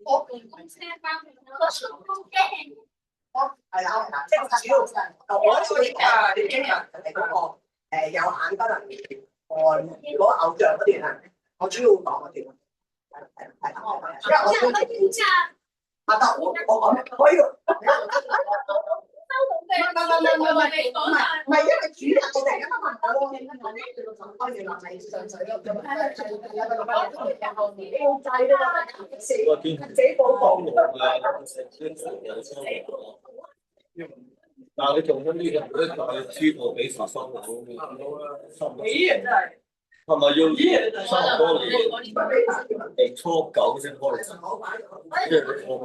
我公車翻去我出公驚。係啦，即係主要我所以你經常係嗰個有眼不能看嗰個偶像嗰段啊，我主要講嗰段。因為我都得我可以。唔係，因為主人我哋而家問我咯，我原來係上水咯，自己報告。但係你做緊呢個，你知道幾時收好？真係。係咪要差唔多年初9先開始？即係我唔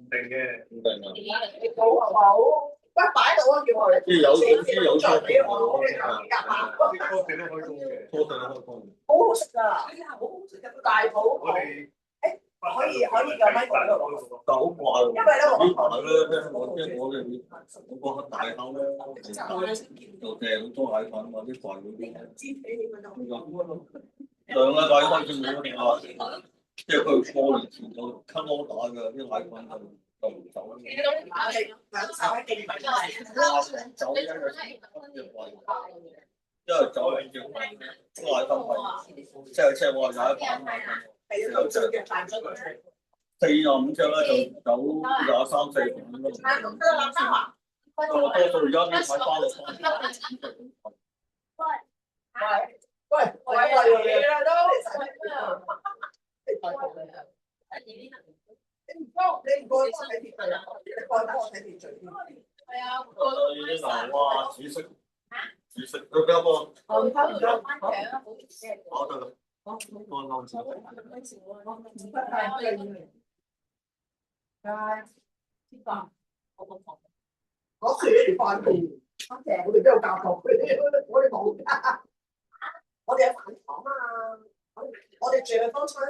定嘅，唔定啊！好，喂，擺到啊，叫我哋。即係有初俾我初四都開工嘅，初四都開工。好好食㗎，好好食嘅大肚。可以咁樣講，但好怪喎。因為咧呢排咧，我個大口咧，就訂好多奶粉或者貴嗰啲。上禮拜開始冇乜啊，即係佢過年前就 cut order嘅啲奶粉就唔走啦。走一日貴，因為走兩隻奶粉貴，即係我係有一版奶粉。45隻咧就走23、4款咯。多數而家啲買花綠喂啦都。你唔過睇秩序啊？你過得我睇秩序添。係啊。嗱，哇！紫色，佢邊個？我得啦。我寫飯嘅，我哋邊有教學？我哋冇㗎，我哋有飯堂啊！我哋住嘅方初中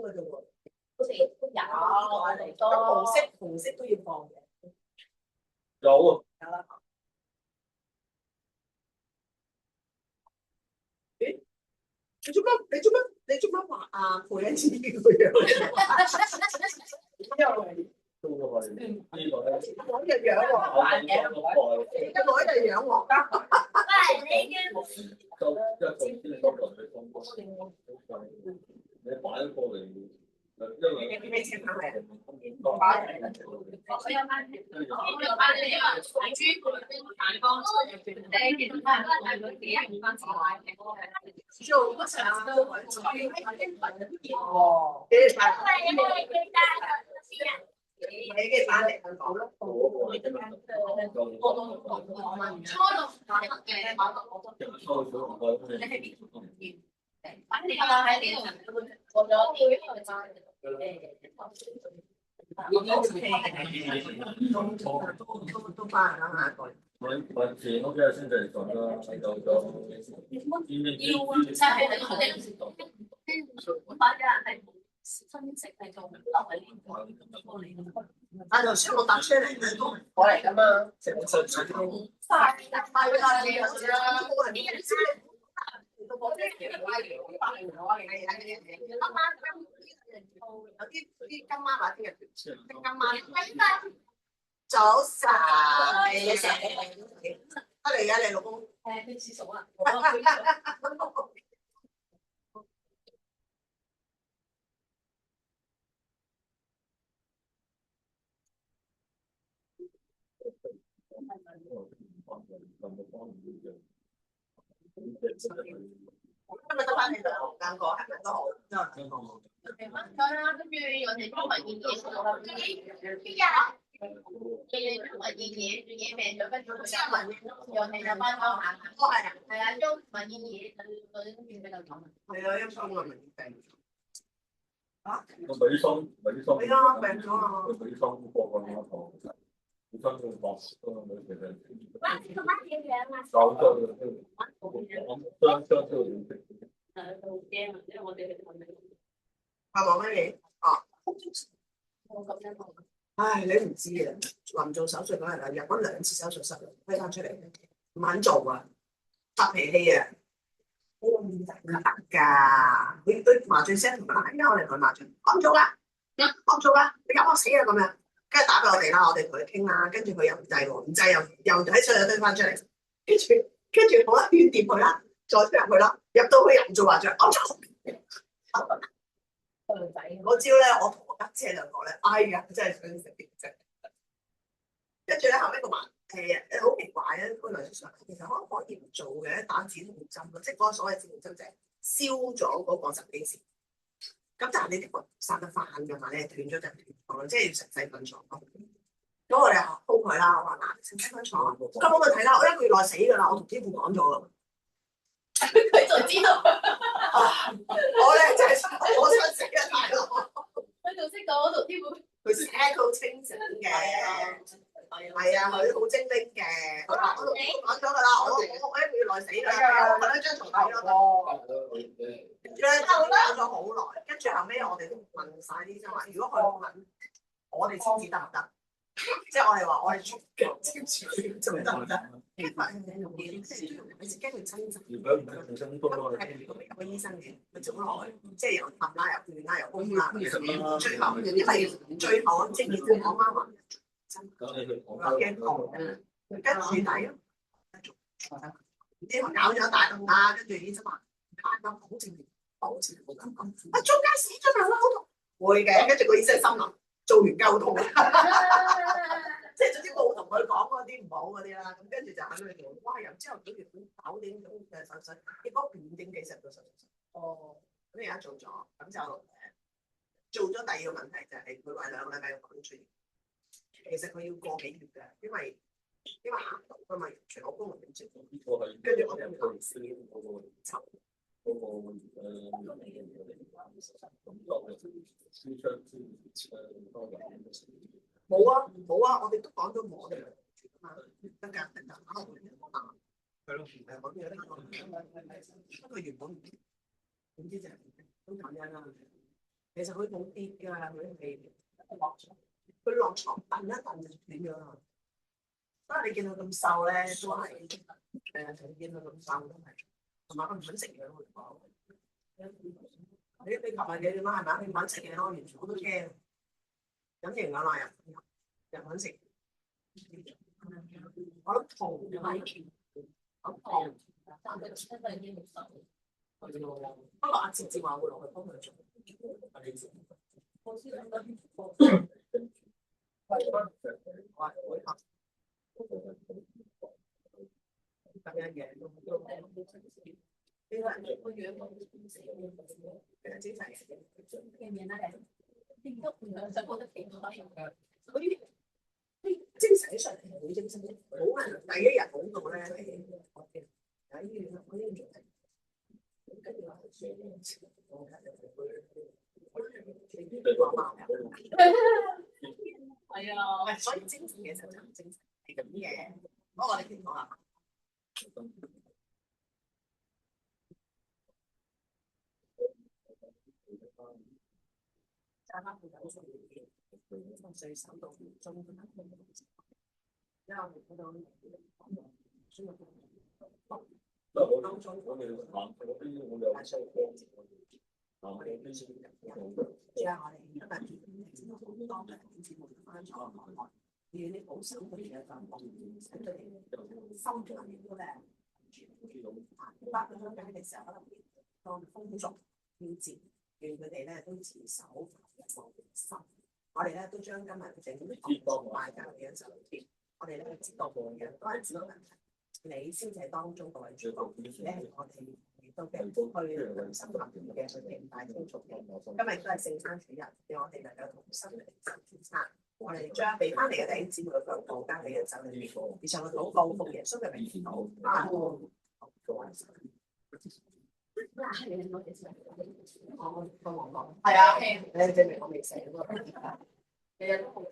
嘅啫喎，我哋都有，紅色都要放嘅。有啊。有啦。你做乜畫啊？陪緊自己個樣。都係呢個咧。我嘅樣喎，一個喺度樣喎。你擺咗過嚟，因為你請下嚟。你嘅版嚟香港咯，都翻啦下個。我前嗰幾日先嚟講啦，啊！頭先我搭車嚟，我嚟㗎嘛，有啲今晚或者聽日今晚早晨，得嚟啊！你老公去廁所啊？今日得翻你兩個，係咪都好？翻咗啦，跟住有哋中文演嘢，中文演嘢命咗，跟住有哋就翻咗下，係啊，中文演嘢就跟住比較講。係啊，因為我明病。嚇？我尾生。係啊，病咗啊！尾生過個碼頭，尾生佢博士嗰個女嘅咧。係望乜嘢？啊！唉，你唔知啊！臨做手術嗰日啊，入咗2次手術室，推翻出嚟，唔肯做啊，發脾氣啊！得㗎，佢麻醉師同埋而家我哋同佢麻醉，講咗啦，講咗啦，你搞我死啊咁樣，跟住打俾我哋啦，我哋同佢傾啦，跟住佢又唔制喎，唔制又喺出又推翻出嚟，跟住好啦，勸掂佢啦，再推入去啦，入到去又唔做麻醉，講咗。嗰招咧，我同我家姐兩個咧，哎呀，真係想食啲啫。跟住咧，後尾個麻好奇怪啊！個梁叔其實可以唔做嘅，打止痛針咯，即係嗰個所謂止痛針就係燒咗嗰個神經線。咁但係你的確殺得翻㗎嘛？你係斷咗就斷咗，即係要食細菌床咯。咁我哋又鋪佢啦，我話嗱食細菌床，咁我咪睇啦，我1個月內死㗎啦，我同師傅講咗㗎。佢就知道。我咧真係我想食啊大佬。佢仲識講同師傅。佢寫到清醒嘅。係啊，佢好精靈嘅。我同師傅講咗㗎啦，我1個月內死啦，我瞓喺張床底咯。跟住咧講咗好耐，跟住後尾我哋都問晒啲醫生話，如果佢肯，我哋先至得唔得？即係我哋話我哋出腳先至做得唔得？跟住你自己去掙扎。個醫生嘅，佢做落去，即係又氹啦，又勸啦，又攻啦，最後因為最後即係我媽話真驚痛，跟住底咯，唔知搞咗大動啦，跟住醫生話保證冇咁講，中間死咗咪好痛，會嘅，跟住個醫生心諗做完夠痛，即係總之冇同佢講嗰啲唔好嗰啲啦，咁跟住就喺度做，哇！由朝頭早9點鐘嘅手術，結果5點幾10個手術。哦，咁而家做咗，咁就做咗第二個問題就係佢話2個禮拜要滾出，其實佢要個幾月嘅，因為行唔到㗎嘛，全我公務員接，跟住我就臨時籌。冇啊，我哋都講咗我哋啊，得㗎，係咯，不過原本點知就都咁樣啦。其實佢冇跌㗎，佢係落床蹬一蹬就斷咗啦。所以你見到咁瘦咧，都係你見到咁瘦都係。同埋佢唔肯食嘢咯，你琴日嘅點啊？係咪啊？你唔肯食嘢咯，完全我都驚。飲營養奶又唔肯食，我諗痛嘅咪，我痛。不過阿哲志話會落去幫佢做。咁樣嘅都呢個人個樣個精神嘅面啦，應該唔想覺得幾多嗰啲精神上係好精神，好難第一日好到咧喺醫院嗰啲做，跟住話係啊，所以精神嘅時候就唔精神係咁嘅，不過我哋傾講下。揸翻部手術嘅，從4手到中，因為我哋嗰度輸入當中，我哋當日節目翻咗海外，而啲保守嗰啲嘢就佢哋收咗啲咧，發咗緊嘅時候，可能當風俗挑戰。佢哋咧都持守心，我哋咧都將今日嘅整個大家嘅酒店，我哋咧知道嘅人都係知道問題，你先至係當中個位主角，你係我哋亦都嘅去良心合嘅去明大清楚嘅。今日都係聖餐主日，讓我哋能夠同心嚟聖餐，我哋將俾翻嚟嘅弟兄姊妹嘅禱告交俾嘅酒店，而上嘅禱告奉耶穌嘅名祈禱，阿門。係啊，你證明我未死咯。日日都好。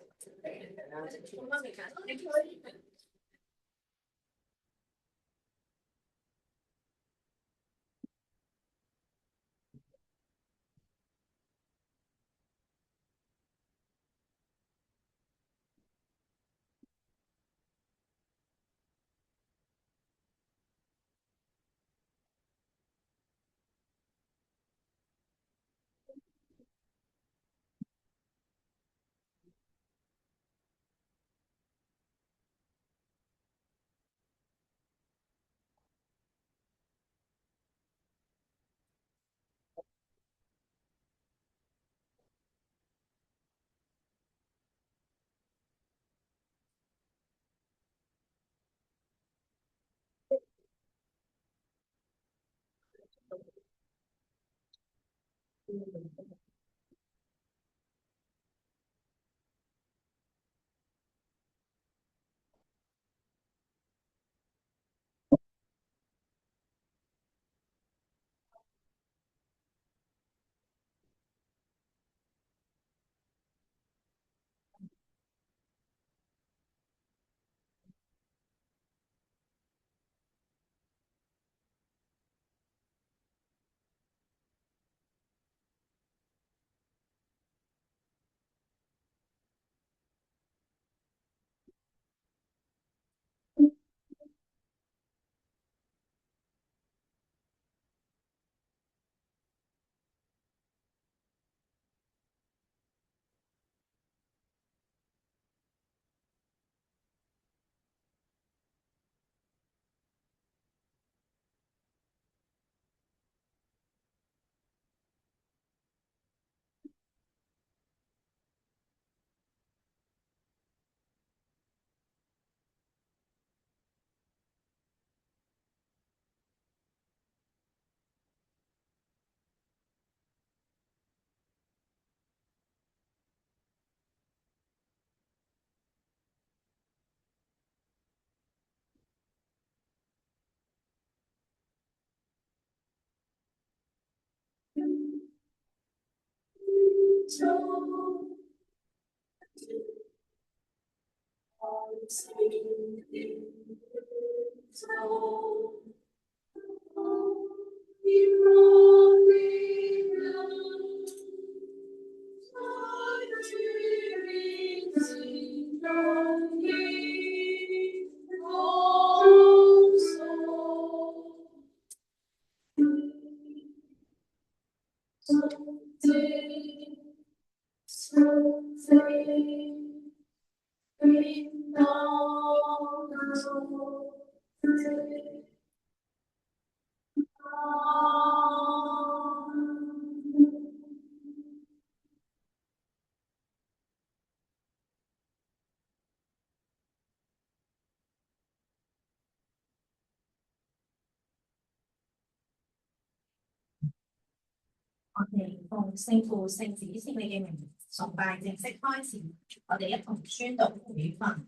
我哋奉聖父、聖子、聖你嘅名，崇拜正式開始。我哋一同宣讀語訓。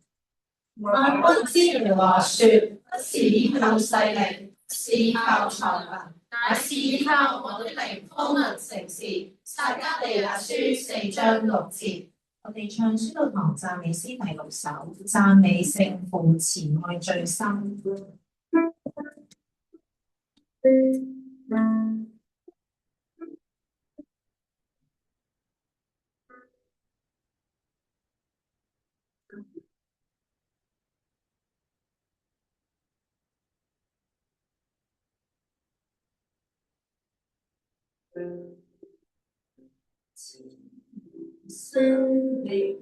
萬軍之耶和華說：不是依靠勢力，不是依靠才能，乃是依靠我的靈，方能成事。撒迦利亞書4章6節。我哋唱宣道堂讚美詩第6首，讚美聖父慈愛最深。生命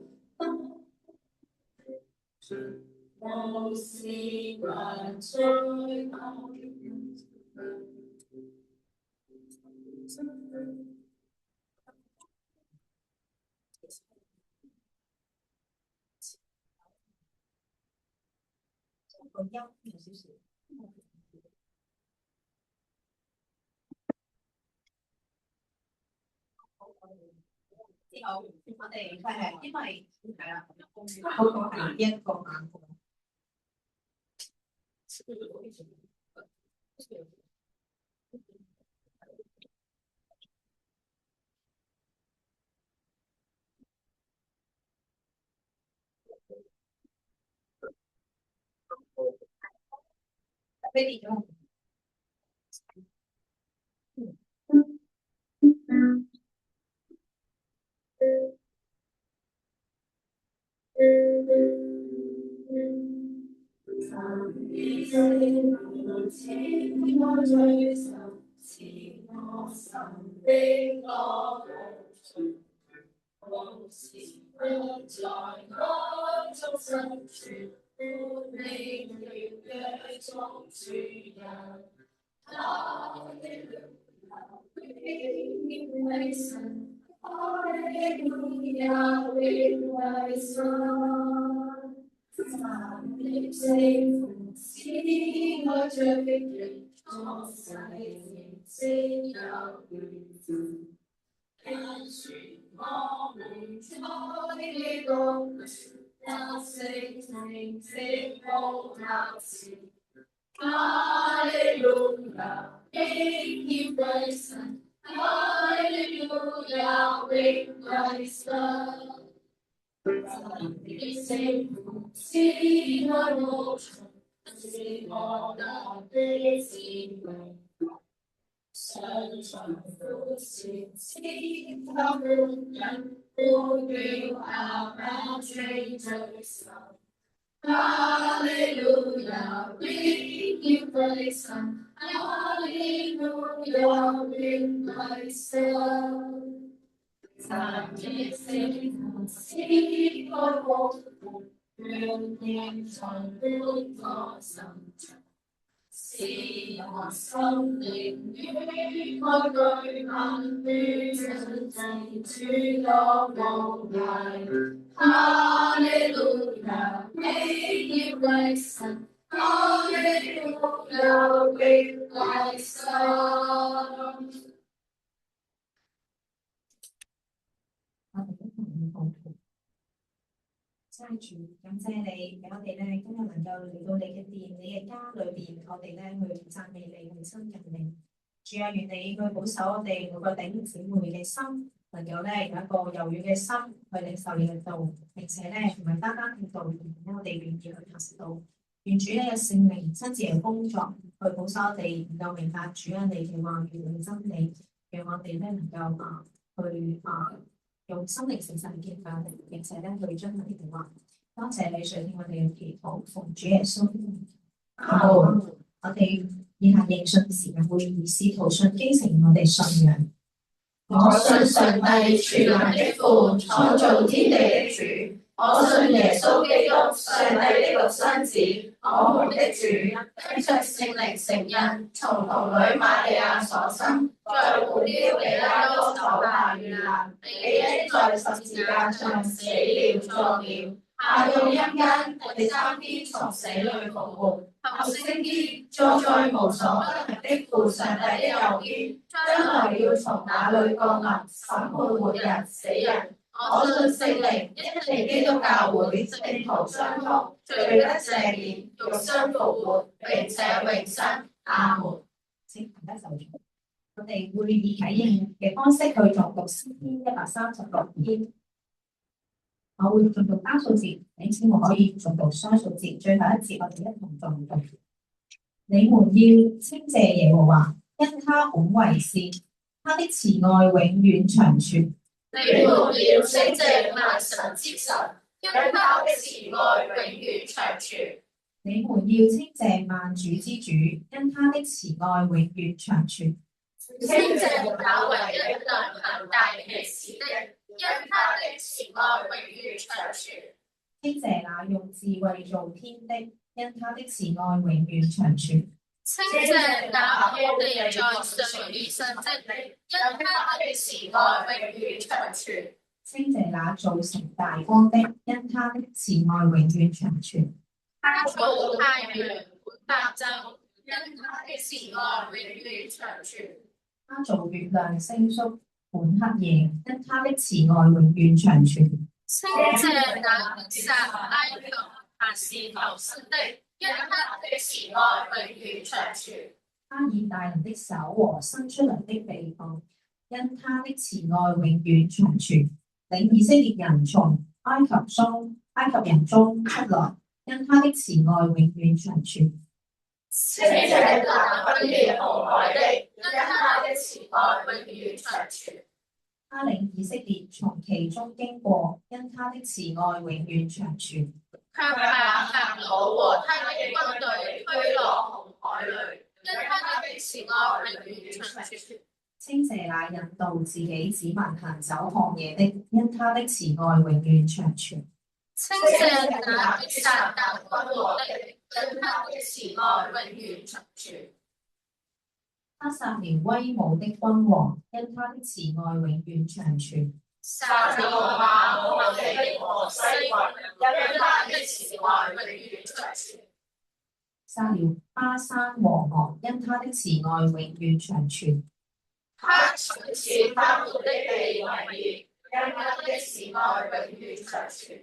無事還在後，個音有少少。之後我哋係因為係啦，嗰個係一個眼光。俾啲咗。只有緣分，跟隨我們在路，得勝成績無瑕疵。哈利路亞，榮耀歸神，哈利路亞，榮歸神。你聖父慈愛無窮，是我的智慧。上場苦事，千頭人，呼叫阿爸追手。哈利路亞，榮耀歸神，哈利路亞，榮歸神。三一聖父慈愛無窮，讓天創滿我心中，使我心靈與愛對萬與真正主我無涯。哈利路亞，榮耀歸神，哈利路亞，榮歸神。我哋一同去禱告，齋主，感謝你俾我哋咧，今日能夠嚟到你嘅殿、你嘅家裏邊，我哋咧去讚美你、去親近你。主啊，願你去保守我哋每個弟兄姊妹嘅心，能夠咧有一個柔軟嘅心去領受你嘅道，並且咧唔係單單聽道，而係我哋願意去行道。願主咧嘅聖靈親自嘅工作，去保守我哋能夠明白主啊你嘅話語嘅真理，讓我哋咧能夠去用心靈誠實嘅結構，並且咧去遵行呢條話。多謝你垂聽我哋嘅祈禱，奉主耶穌。好，我哋以下認信時嘅會議，使徒信經成我哋信仰。我信上帝全能的父，創造天地的主。我信耶穌基督，上帝的獨生子，我們的主，因着聖靈成人，從童女瑪利亞所生，在本丟彼拉多手下遇難，被釘在十字架上死了作了，下到陰間，第三天從死裏復活，後升天，坐在無所不能的父上帝的右邊，將來要從那裏降臨，審判活人死人。我信聖靈，一地基督教會，聖徒相通，罪得赦免，肉身復活，並且永生。阿門。請大家就住，我哋會以啟應嘅方式去誦讀詩篇136篇。我會誦讀單數節，你先可以誦讀雙數節。最後一節我哋一同誦讀。你們要稱謝耶和華，因他本為善，他的慈愛永遠長存。你們要稱謝萬神之神，因他的慈愛永遠長存。你們要稱謝萬主之主，因他的慈愛永遠長存。稱謝那唯一能行大奇事的，因他的慈愛永遠長存。稱謝那用智慧造天的，因他的慈愛永遠長存。稱謝那安地在上以神蹟的，因他的慈愛永遠長存。稱謝那造成大光的，因他的慈愛永遠長存。他造太陽管白晝，因他的慈愛永遠長存。他造月亮星宿管黑夜，因他的慈愛永遠長存。稱謝那擊殺埃及行事頭生的，因他的慈愛永遠長存。他以大能的手和伸出嚟的臂膀，因他的慈愛永遠長存。領以色列人從埃及人中出來，因他的慈愛永遠長存。稱謝那分裂紅海的，因他的慈愛永遠長存。他領以色列從其中經過，因他的慈愛永遠長存。卻把法老和他的軍隊推落紅海裏，因他的慈愛永遠長存。稱謝那引導自己子民行走曠野的，因他的慈愛永遠長存。稱謝那擊殺達軍和的，因他的慈愛永遠長存。他殺了威武的君王，因他的慈愛永遠長存。殺了亞瑪力和西宏，因他的慈愛永遠長存。殺了巴珊和俄，因他的慈愛永遠長存。他賞賜他們的地為業，因他的慈愛永遠長存。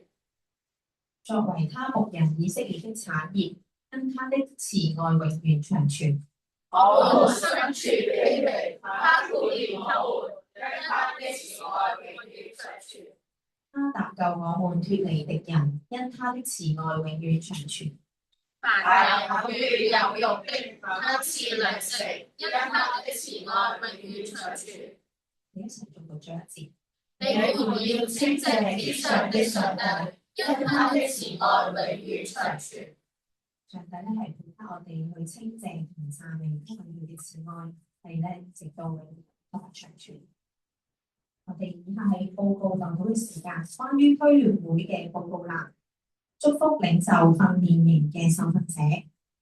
作為他牧人以色列的產業，因他的慈愛永遠長存。我們身處卑微，他顧念我們，因他的慈愛永遠長存。他搭救我們脱離敵人，因他的慈愛永遠長存。凡有血有肉的，他賜糧食，因他的慈愛永遠長存。你一齊讀到最後一節。你們要稱謝天上的上帝，因他的慈愛永遠長存。上帝咧係配得我哋去稱謝同讚美，因為佢嘅慈愛係咧直到永遠同埋長存。我哋以下係報告就好嘅時間，關於區聯會嘅報告啦。祝福領袖訓練營嘅受訓者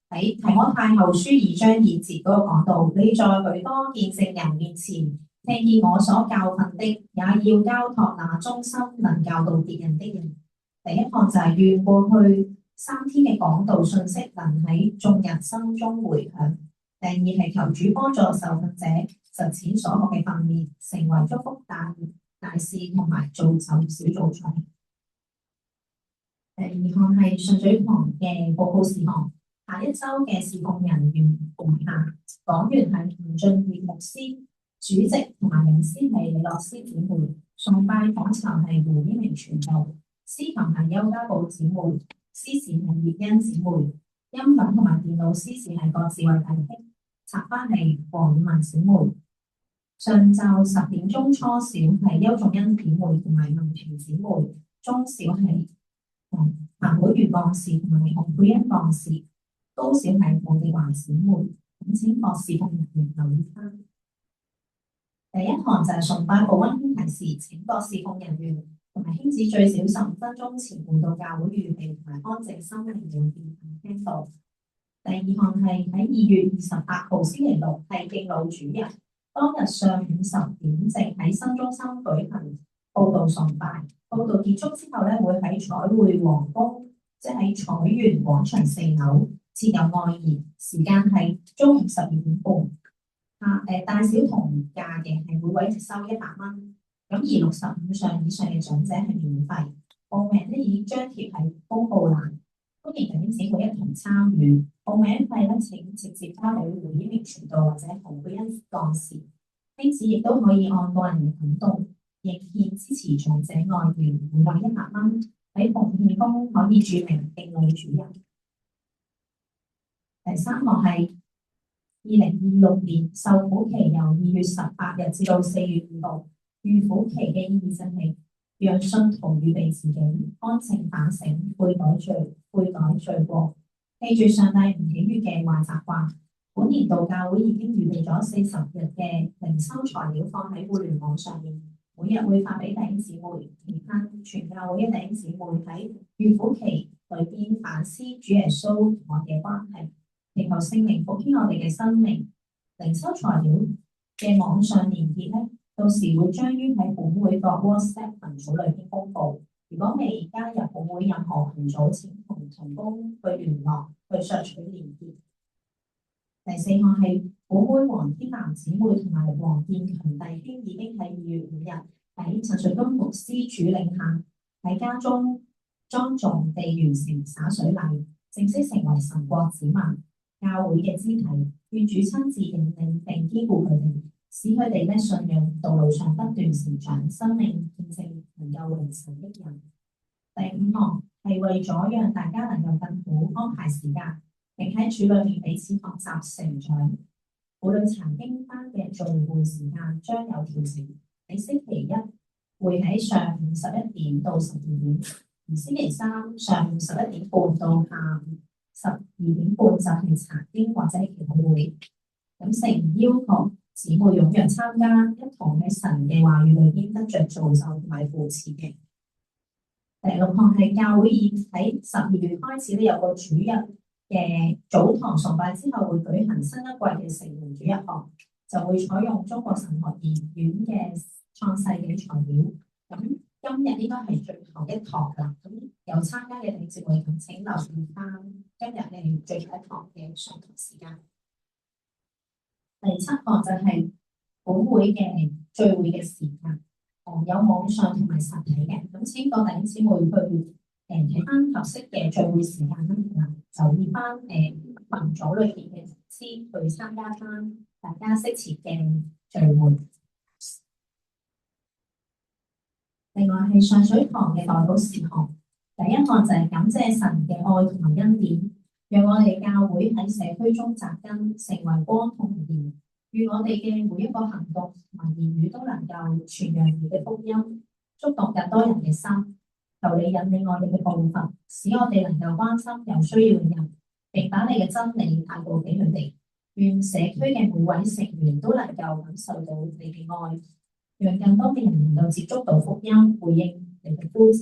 喺提摩太後書2章2節嗰個講到，你在許多見證人面前聽見我所教訓的，也要交託那忠心能教導別人的人。第一項就係願過去3天嘅講道信息能喺眾人心中迴響。第二係求主幫助受訓者實踐所學嘅訓練，成為祝福大事同埋造就小組長。第二項係順水堂嘅報告事項，下一周嘅事奉人員如下：講員係吳俊業牧師，主席同埋名師係李樂詩姊妹，崇拜講酬係胡英明傳道，司琴係邱家寶姊妹，司事係葉欣姊妹，音響同埋電腦司事係郭志偉弟兄，插花係黃宇文姊妹。上晝10點鐘初小係邱仲恩姊妹同埋文平姊妹，中小係彭會如幹事同埋洪佩欣幹事，高小係黃地華姊妹。咁請博士同人員留意翻。第一項就係崇拜部溫馨提示，請博士奉人員同埋兄子最少15分鐘前回到教會預備同埋安靜心靈會面聽道。第二項係喺2月28號星期六係敬老主日，當日上午10點正喺新中心舉行報道崇拜。報道結束之後咧，會喺彩匯皇宮，即係彩園廣場4樓設有愛宴，時間係中午12點半。大小同價嘅係每位收100蚊，咁而65歲以上嘅長者係免費。報名咧已經張貼喺公告欄，歡迎弟兄姊妹一同參與。報名費咧請直接交俾胡英明傳道或者洪佩欣幹事，兄子亦都可以按個人嘅行動仍獻支持長者愛願，每位100蚊。喺奉獻中可以註明敬老主任。第三項係2026年受苦期由2月18日至到4月5號。預苦期嘅意義就係讓信徒預備自己，安靜反省，悔改罪過，記住上帝唔喜悅嘅壞習慣。本年度教會已經預備咗40日嘅靈修材料放喺互聯網上面。每日會發俾弟兄姊妹，期間全教會嘅弟兄姊妹喺預苦期裏邊反思主耶穌同我哋嘅關係，祈求聖靈復興我哋嘅生命。靈修材料嘅網上連結咧，到時會將於喺本會個 WhatsApp 群組裏邊公佈。如果未加入本會任何群組，請同同工去聯絡去索取連結。第四項係本會黃天南姊妹同埋黃建強弟兄已經喺2月5日喺陳瑞東牧師主領下喺家中莊重地完成灑水禮，正式成為神國子民。教會嘅肢體，願主親自引領並堅固佢哋，使佢哋咧信仰道路上不斷成長，生命見證能夠榮神益人。第5項係為咗讓大家能夠更好安排時間，並喺主裏面彼此學習成長。婦女查經班嘅聚會時間將有調整，喺星期一會喺上午11點到12點，而星期三上午11點半到下午12點半就係查經或者祈禱會。咁誠邀請姊妹踴躍參加，一同喺神嘅話語裏邊得着造就同埋扶持嘅。第6項係教會已喺12月開始咧有個主日嘅早堂崇拜之後，會舉行新一季嘅成人主日學，就會採用中國神學院嘅創世紀材料。咁今日應該係最後一堂啦。咁有參加嘅弟兄姊妹，請留意翻今日你最後一堂嘅上堂時間。第7項就係本會嘅聚會嘅時間，有網上同埋實體嘅，咁請各弟兄姊妹去睇翻合適嘅聚會時間啦，就以翻群組裏邊嘅師去參加翻大家適切嘅聚會。另外係上水堂嘅代禱事項，第1項就係感謝神嘅愛同埋恩典，讓我哋教會喺社區中扎根，成為光同鹽。願我哋嘅每一個行動同埋言語都能夠傳揚你嘅福音，觸動更多人嘅心。求你引領我哋嘅步伐，使我哋能夠關心有需要嘅人，並把你嘅真理帶到俾佢哋。願社區嘅每位成員都能夠感受到你嘅愛，讓更多嘅人能夠接觸到福音，回應你嘅呼召。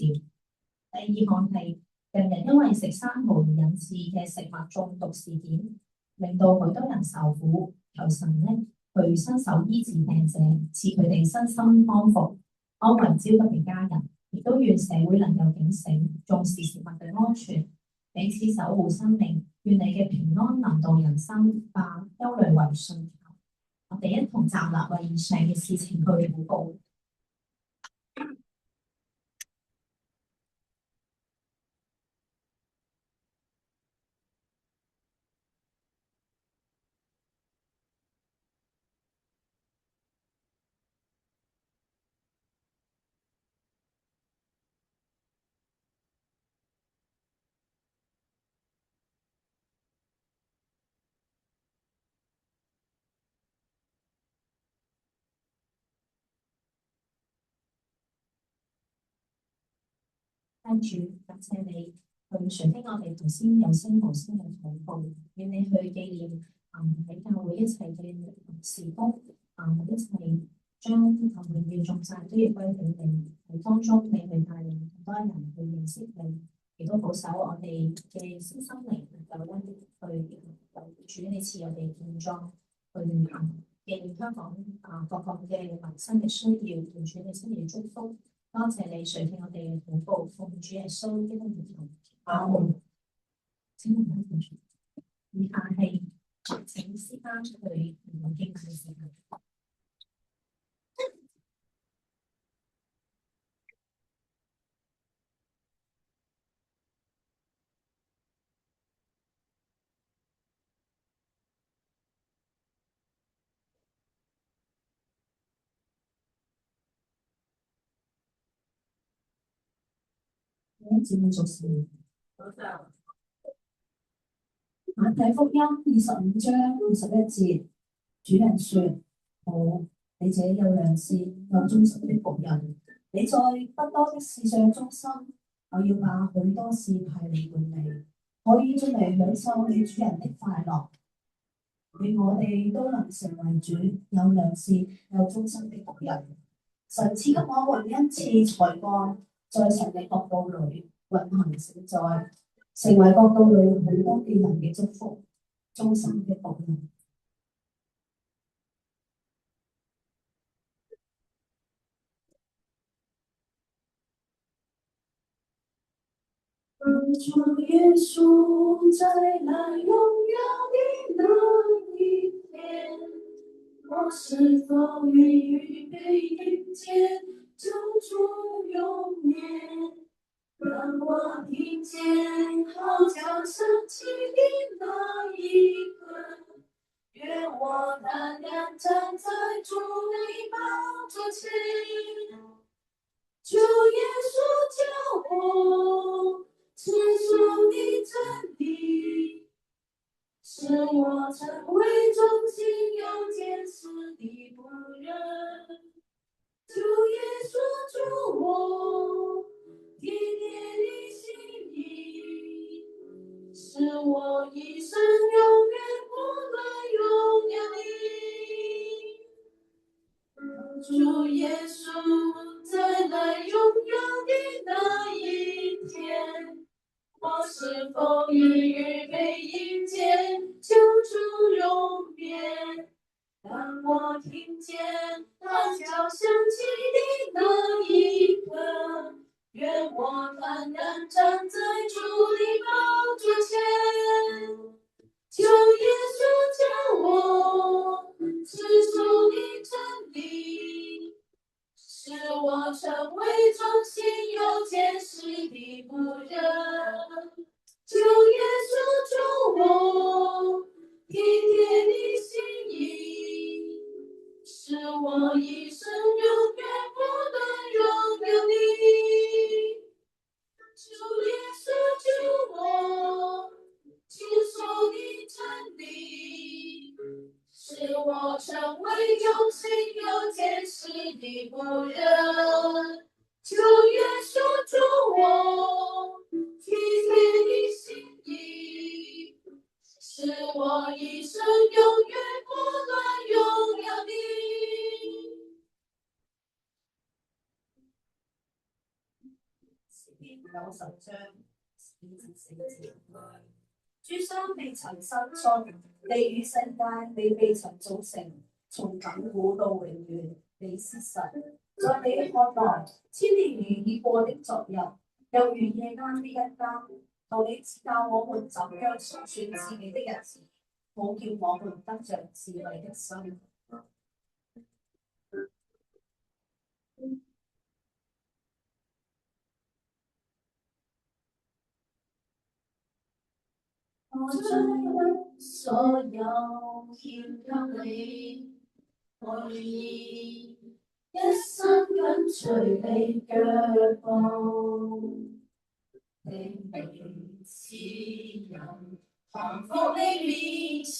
第2項係近日因為食生蠔而引致嘅食物中毒事件，令到許多人受苦。求神呢，去伸手醫治病者，賜佢哋身心康復，安慰焦急嘅家人。亦都願社會能夠警醒，重視食物嘅安全，彼此守護生命。願你嘅平安臨到人生，化憂慮為信求。我哋一同站立，為以上嘅事情去禱告。主，感謝你去垂聽我哋頭先有聲無聲嘅禱告，願你去紀念喺教會一齊嘅事工，一齊將榮耀頌讚都要歸俾你。喺當中你去帶領更多人去認識你，亦都保守我哋嘅身心靈能夠去主你賜我哋健壯去紀念香港各個嘅民生嘅需要，同主你親自祝福。多謝你垂聽我哋嘅禱告，奉主耶穌基督名求。阿門。以下係請師班出去研讀經文嘅時間。節目做事。馬太福音25章21節，主人說：好，你這有良善又忠心的僕人，你在不多的事上忠心，我要把許多事派你管理，可以進嚟享受你主人的快樂。願我哋都能成為主有良善又忠心的僕人。神賜給我們恩賜才幹，在神嘅國度裏運行勝在，成為國度裏許多嘅人嘅祝福，忠心嘅僕人。主耶穌再來榮耀的那一天，我是否願預備迎接救主永年？當我聽見號角響起的那一刻，願我單單站在主你寶座前，主耶穌叫我持守你真理，使我成為忠心又堅實的僕人。主耶穌祝我體貼你心意，使我一生永遠不斷榮耀你。主耶穌再來榮耀的那一天，我是否已預備迎接救主永年？當我聽見號角響起的那一刻，願我單單站在主的寶座前，我成为忠心又坚实的仆人。求耶稣救我，体贴你心意，使我一生永远不能拥有你。求耶稣救我，亲手的真理，使我成为忠心又坚实的仆人。求耶稣救我，体贴你心意，使我一生永远不能拥有你。詩篇90章1至4節。諸山未曾生出，地與世界你未曾造成，從亙古到永遠，你是神。在你看來，千年如已過的昨日，又如夜間的一更。求你指教我們怎樣數算自己的日子，好叫我們得着智慧的心。我將所有獻給你，我願意一生跟隨你腳步，聽你指引，降服你面前，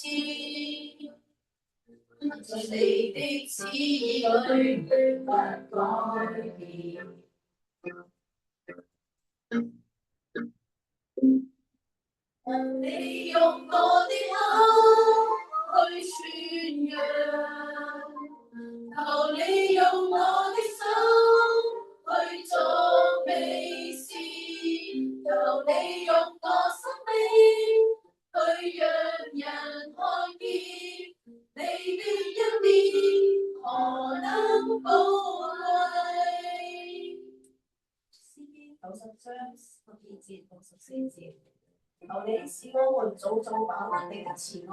在你的旨意裏不改變。你用我的口去宣揚，求你用我的手去作美事，求你用我生命去讓人看見你的恩典何等寶貴。詩篇90章12節到14節。求你使我們早早飽覽你的慈愛，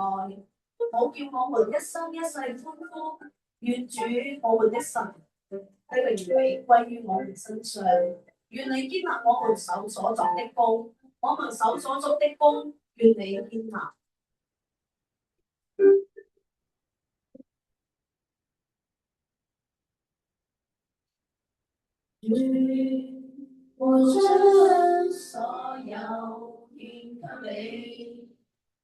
好叫我們一生一世歡呼。願主我們的神的榮美歸於我們身上。願你堅立我們手所作的工，我們手所作的工，願你堅立。我將所有獻給你，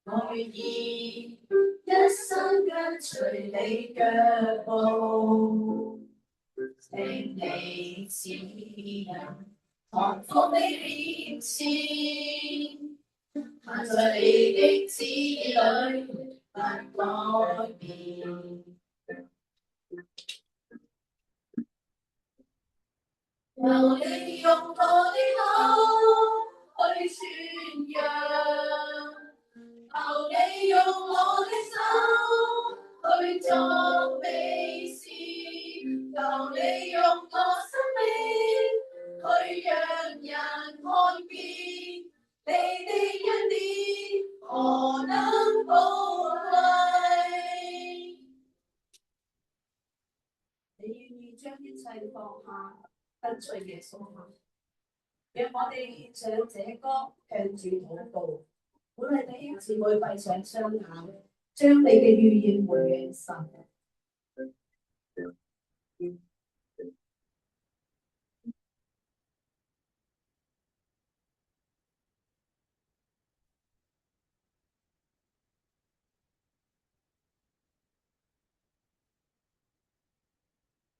我願意一生跟隨你腳步，聽你指引，降服你面前，行在你的旨意裏不改變。求你用我的口去宣揚，求你用我的手去作美事，求你用我生命去讓人看見你的恩典何等寶貴。你願意將一切放下，跟隨耶穌行。讓我哋獻上這歌，向主禱告。鼓勵弟兄姊妹閉上雙眼，將你嘅預言回應神。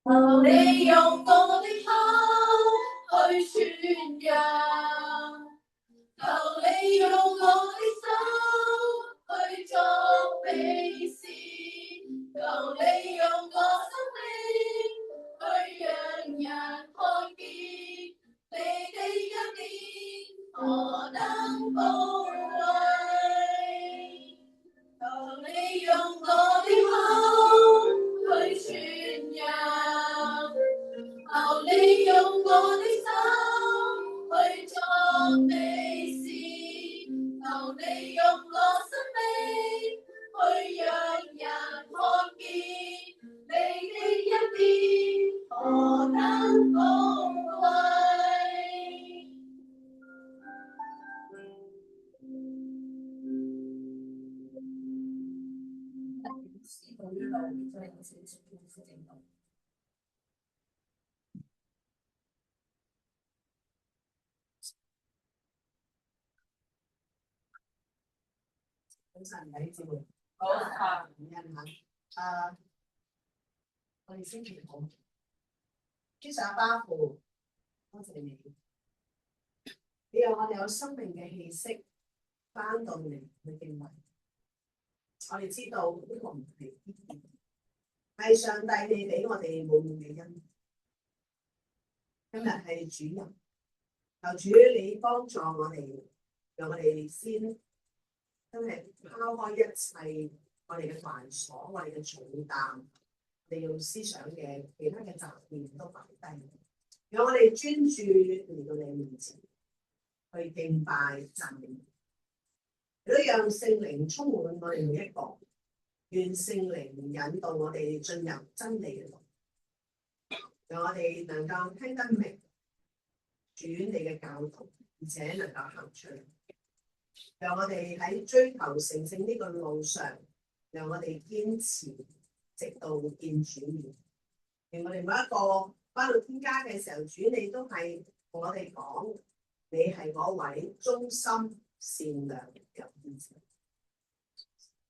求你用我的口去宣揚，求你用我的手去作美事，求你用我生命去讓人看見你的恩典何等寶貴。求你用我的口去宣揚，求你用我的手去作美事，求你用我生命去讓人看見你的恩典何等寶少少調整到。早晨，弟兄姊妹，好感恩嚇。我哋星期五，天上巴父，多謝你，你讓我哋有生命嘅氣息翻到嚟去敬畏。我哋知道呢個唔係必然，係上帝你俾我哋滿滿嘅恩。今日係主日，求主你幫助我哋，讓我哋先真係拋開一切我哋嘅繁瑣、我哋嘅重擔，利用思想嘅其他嘅雜念都擺低，讓我哋專注嚟到你面前去敬拜讚美，亦都讓聖靈充滿我哋每一個，願聖靈引導我哋進入真理嘅路，讓我哋能夠聽得明主你嘅教導，而且能夠行出嚟。讓我哋喺追求成聖呢個路上，讓我哋堅持直到見主面。讓我哋每一個返到天家嘅時候，主你都係同我哋講，你係嗰位忠心善良有義者。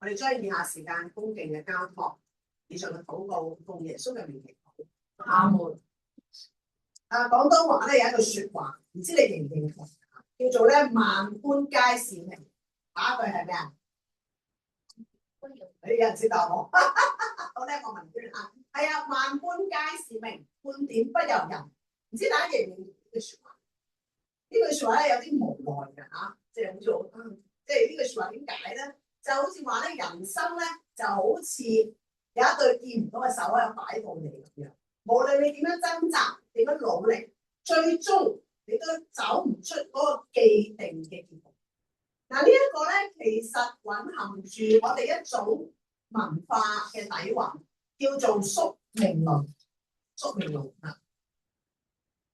我哋將以下時間恭敬嘅交託，以上嘅禱告奉耶穌嘅名祈禱。阿門。廣東話咧有一句説話，唔知你認唔認同？叫做咧萬般皆是命。下一句係咩啊？你有人知道我？我叻個文娟啊，係啊，萬般皆是命，半點不由人。唔知大家認唔認同呢句説話？呢句説話咧有啲無奈嘅嚇，即係好似好，即係呢句説話點解咧？就好似話咧人生咧就好似有一對見唔到嘅手喺度擺到你咁樣，無論你點樣掙扎，點樣努力，最終你都走唔出嗰個既定嘅結局。嗱，呢一個咧，其實蘊含住我哋一種文化嘅底蘊，叫做宿命論。宿命論啊，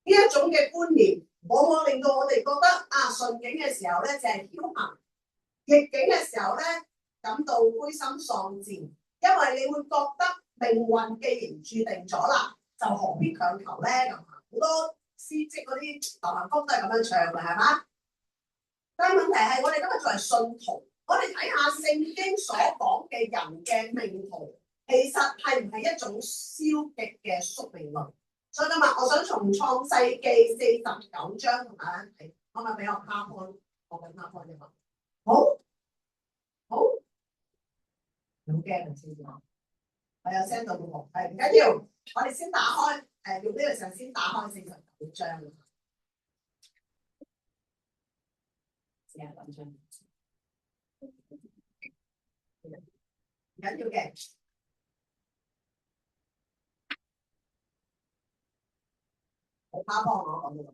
呢一種嘅觀念，往往令到我哋覺得啊，順境嘅時候咧就係僥倖，逆境嘅時候咧感到灰心喪志，因為你會覺得命運既然注定咗啦，就何必強求咧？咁好多詩即嗰啲流行曲都係咁樣唱嘅，係嘛？但係問題係，我哋今日作為信徒，我哋睇下聖經所講嘅人嘅命途，其實係唔係一種消極嘅宿命論？所以今日我想從創世記49章同大家睇，可唔可以俾我卡開？我嘅卡開啫嘛。好，好，好驚啊！知唔知啊？我有 send 到個圖，係唔緊要，我哋先打開，用呢個時候先打開49章。唔緊要嘅，我拋幫我講呢個，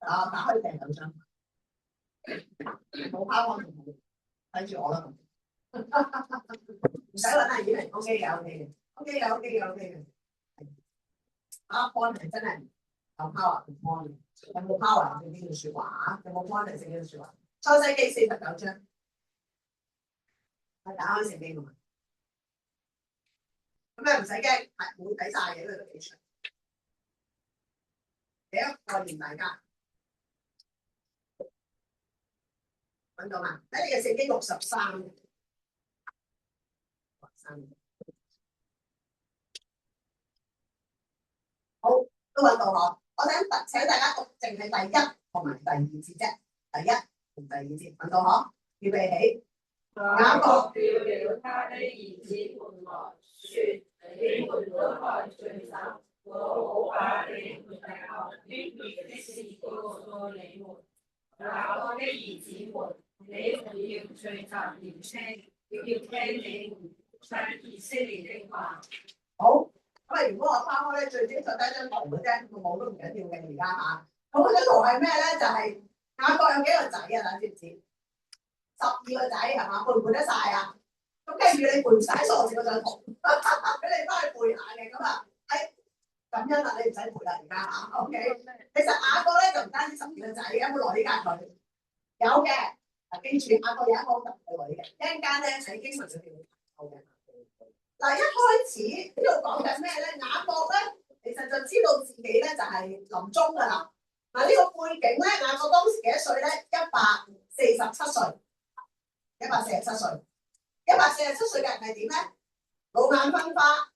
打開第9章，冇拋幫同睇住我啦，唔使揾阿綺玲 ，OK 嘅，OK 嘅，OK 嘅，OK 嘅，OK 嘅。阿幫係真係有 power 唔幫嘅，有冇 power 正經嘅説話啊？有冇幫係正經嘅説話？創世記49章。我打開聖經㗎嘛，咁咧唔使驚，係唔會睇晒嘅，因為都幾長。第一概念大家揾到嘛？喺你嘅聖經63，好都揾到我。我請大家讀淨係第一同埋第二節啫，第一同第二節揾到嗬？預備起。雅各叫了他的兒子們來，說：你們都來聚集，我好把你們日後必滅的事告訴你們。雅各的兒子們，你們要聚集言聽，要聽你們唱以色列的話。好，咁啊，如果我拋開咧，最精彩得一張圖嘅啫，個冇都唔緊要嘅而家嚇。咁嗰張圖係咩咧？就係雅各有幾個仔啊？大家知唔知？12個仔係嘛？背唔背得晒啊？咁跟住你背唔晒數字嗰張圖，俾你翻去背下嘅咁啊。感恩啦，你唔使背啦而家嚇。OK， 其實雅各咧就唔單止12個仔，有冇羅呢間佢？有嘅。嗱，記住雅各有一個好特別嘅女嘅，一陣間咧喺經文裏邊會睇到嘅。嗱，一開始呢度講緊咩咧？雅各咧，其實就知道自己咧就係臨終噶啦。嗱，呢個背景咧，雅各當時幾多歲咧？147歲，147歲。147歲嘅人係點咧？老眼昏花，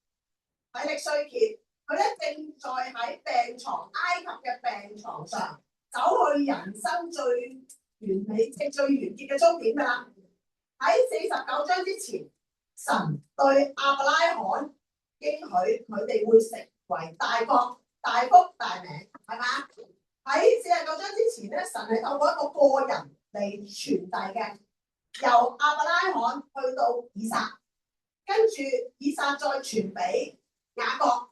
體力衰竭，佢咧正在喺病床，埃及嘅病床上，走去人生最完美、最完結嘅終點㗎啦。喺49章之前，神對亞伯拉罕應許佢哋會成為大國、大福、大名，係嘛？喺49章之前咧，神係透過一個人嚟傳遞嘅，由亞伯拉罕去到以撒，跟住以撒再傳俾雅各。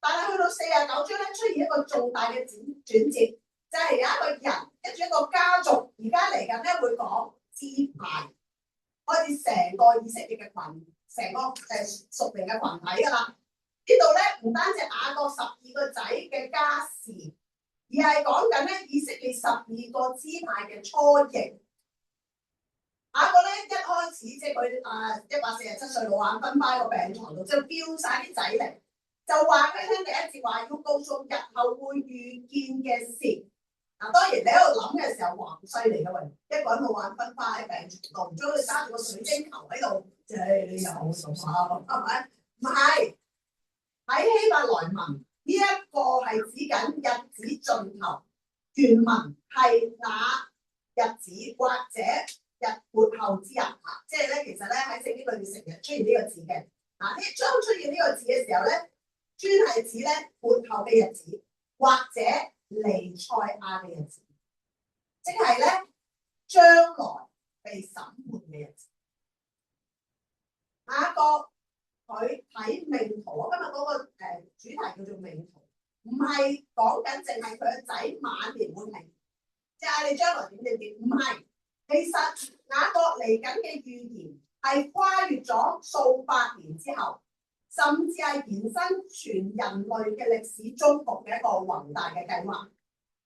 但係去到49章咧，出現一個重大嘅轉折，就係有一個人跟住一個家族，而家嚟緊咧會講支派，開始成個以色列嘅群，成個屬靈嘅群體㗎啦。呢度咧唔單止雅各12個仔嘅家事，而係講緊咧以色列12個支派嘅雛形。雅各咧一開始即係佢147歲老眼昏花個病床度，就叫晒啲仔嚟。就話俾你聽，第一節話要告訴日後會遇見嘅事。嗱，當然你喺度諗嘅時候，哇，好犀利㗎喂！一個人老眼昏花喺病床度，唔將佢揸住個水晶球喺度，你又好傻啊，係咪？唔係，喺希伯來文呢一個係指緊日子盡頭，原文係那日子或者日末後之日啊，即係咧其實咧喺聖經裏面成日出現呢個字嘅。嗱，當出現呢個字嘅時候咧，專係指咧末後嘅日子，或者彌賽亞嘅日子，即係咧將來被審判嘅日子。下一個佢睇命途，我今日嗰個主題叫做命途，唔係講緊淨係佢個仔晚年會係，即係你將來點，唔係。其實雅各嚟緊嘅預言係跨越咗數百年之後。甚至係延伸全人類嘅歷史終局嘅一個宏大嘅計劃。呢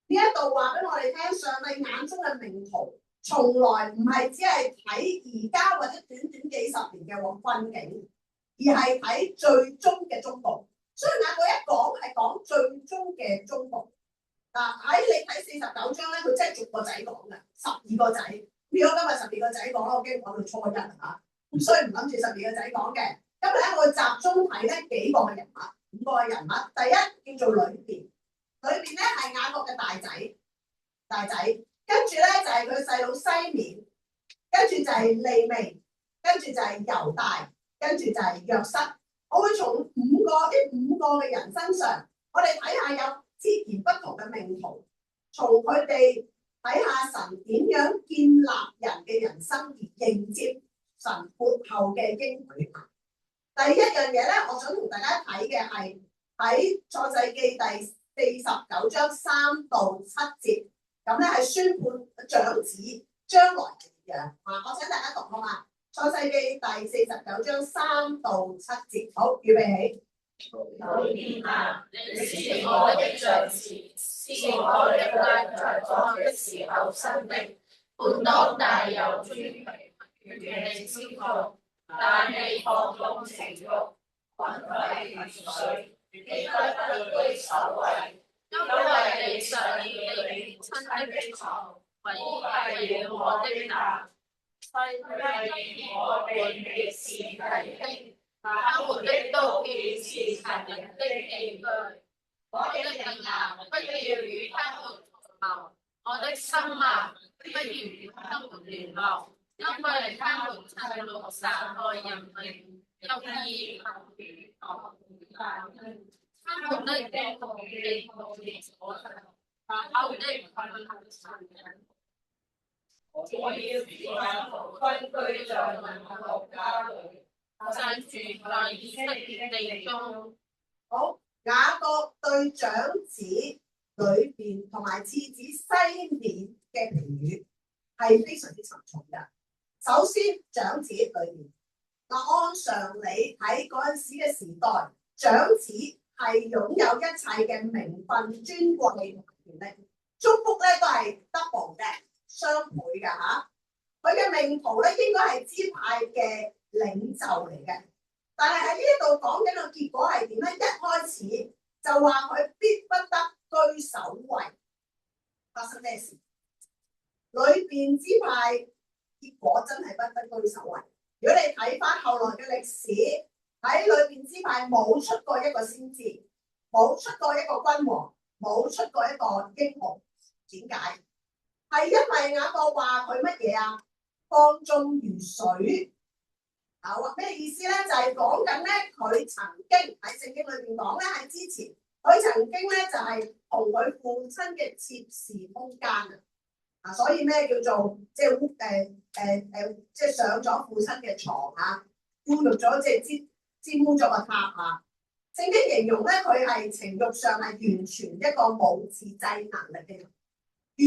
一度話俾我哋聽，上帝眼中嘅命途，從來唔係只係睇而家或者短短幾十年嘅困境，而係睇最終嘅終局。所以雅各一講係講最終嘅終局。嗱，喺你睇49章咧，佢真係逐個仔講嘅，12個仔。如果今日12個仔講，我驚講到初一嚇，咁所以唔諗住12個仔講嘅。今日咧，我會集中睇咧幾個嘅人物，5個嘅人物。第一叫做呂便，呂便咧係雅各嘅大仔，跟住咧就係佢細佬西面，跟住就係利未，跟住就係猶大，跟住就係約瑟。我會從呢五個嘅人身上，我哋睇下有截然不同嘅命途，從佢哋睇下神點樣建立人嘅人生而迎接神末後嘅應許。第一樣嘢咧，我想同大家睇嘅係喺創世記第49章3到7節，咁咧係宣判長子將來嘅點樣啊！我請大家讀好嘛？創世記第49章3到7節，好，預備起。呂便啊，你是我的長子，是我的拉在我的時候生的，本當帶有尊榮與你之福。但你放縱情慾，滾沸如水，你不居首位，因為你上了你親的床，毀壞了我的蛋，廢棄我哋嘅是弟兄，他們的刀劍是殘忍的器具。我的命啊，不要與他們同謀；我的心啊，不要與他們聯絡。因為他們趁路殺害人命，又以口語講大聲，他們的腳步地步地所向，把口的困殘忍。我要使他們分居在民國家裏，散住在以色列地中。好，雅各對長子呂便同埋次子西面嘅評語係非常之沉重嘅。首先，長子呂便，按常理喺嗰陣時嘅時代，長子係擁有一切嘅名分、尊貴同權力，祝福咧都係 double 嘅，雙倍嘅嚇。佢嘅命途咧應該係支派嘅領袖嚟嘅，但係喺呢度講緊個結果係點咧？一開始就話佢必不得居首位，發生咩事？裏邊支派結果真係不得居首位。如果你睇翻後來嘅歷史，喺裏邊支派冇出過一個先知，冇出過一個君王，冇出過一個英雄。點解？係因為雅各話佢乜嘢啊？放縱如水。啊，咩意思咧？就係講緊咧，佢曾經喺聖經裏邊講咧，喺之前佢曾經咧就係同佢父親嘅妾侍通奸啊！所以咩叫做即係上咗父親嘅床啊，污辱咗即係沾污咗個榻啊！聖經形容咧，佢係情慾上係完全一個冇自制能力嘅人，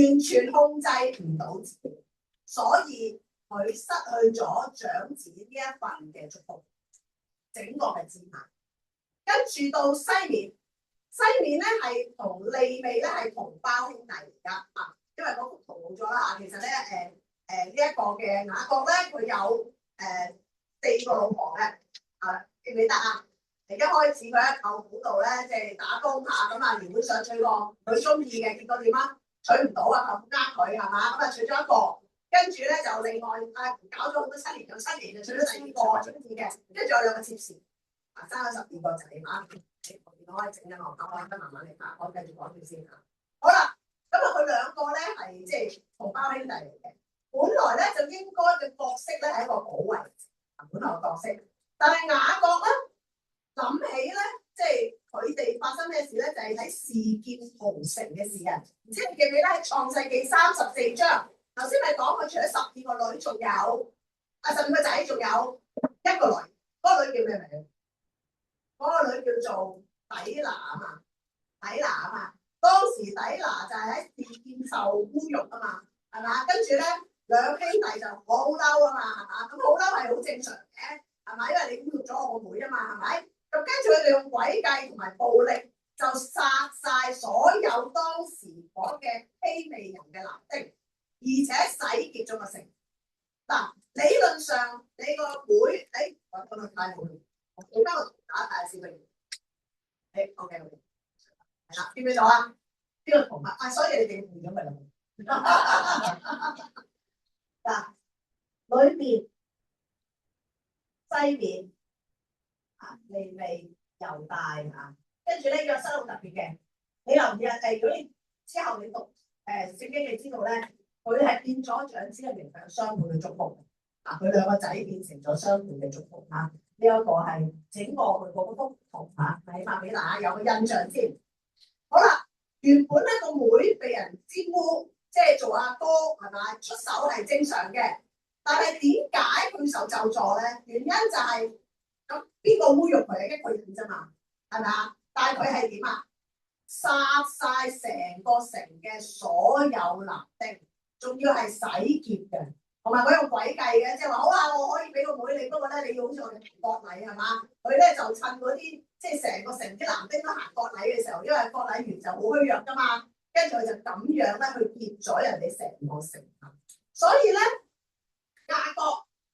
完全控制唔到自己，所以佢失去咗長子呢一份嘅祝福，整個係支派。跟住到西面，西面咧係同利未咧係同胞兄弟嚟噶啊，因為嗰幅圖冇咗啦。其實咧呢一個嘅雅各咧，佢有4個老婆嘅啊，記唔記得啊？一開始佢喺舅父度咧，即係打工下咁啊，原本想娶個佢中意嘅，結果點啊？娶唔到啊，舅父佢係嘛？咁啊娶咗一個。跟住咧就另外搞咗好多7年，有7年就娶咗第2個中意嘅，跟住有2個妾侍，生咗12個仔嘛。我可以整緊我講，我而家慢慢嚟講，我繼續講住先嚇。好啦，咁啊佢2個咧係即係同胞兄弟嚟嘅，本來咧就應該嘅角色咧係一個保衞，本來嘅角色，但係雅各咧諗起咧，即係佢哋發生咩事咧，就係喺示劍屠城嘅事啊！唔知你記唔記得喺創世記34章？頭先咪講佢除咗12個女，仲有12個仔，仲有1個女。嗰個女叫咩名？嗰個女叫做底拿啊嘛，底拿啊嘛。當時底拿就係喺示劍受侮辱啊嘛，係嘛？跟住咧2兄弟就好嬲啊嘛，係嘛？咁好嬲係好正常嘅，係嘛？因為你侮辱咗我個妹啊嘛，係咪？咁跟住佢哋用詭計同埋暴力就殺晒所有當時嗰嘅希未人嘅男丁。而且洗劫咗個城。嗱，理論上你個妹，我講得太好啦，我交個圖打大先俾你。OK，係啦，見唔見到啊？呢個圖啊，所以你哋換咗咪啦。嗱，裏面、西面啊，利未、猶大啊，跟住咧約瑟好特別嘅，你留意啊，如果你之後你讀聖經，你知道咧。佢係變咗長子嘅名分，雙倍嘅祝福。啊，佢2個仔變成咗雙倍嘅祝福。嚇，呢一個係整個佢嗰幅圖嚇，睇翻俾大家有個印象先。好啦，原本咧個妹被人沾污，即係做阿哥係咪？出手係正常嘅，但係點解佢受咒詛咧？原因就係咁邊個侮辱佢係一個人啫嘛，係咪啊？但係佢係點啊？殺晒成個城嘅所有男丁。仲要係洗劫嘅，同埋佢用詭計嘅，即係話好啊，我可以俾個妹你，不過咧你要好似我哋行割禮係嘛？佢咧就趁嗰啲即係成個城啲男丁都行割禮嘅時候，因為割禮完就好虛弱噶嘛，跟住佢就咁樣咧去劫咗人哋成個城。所以咧，雅各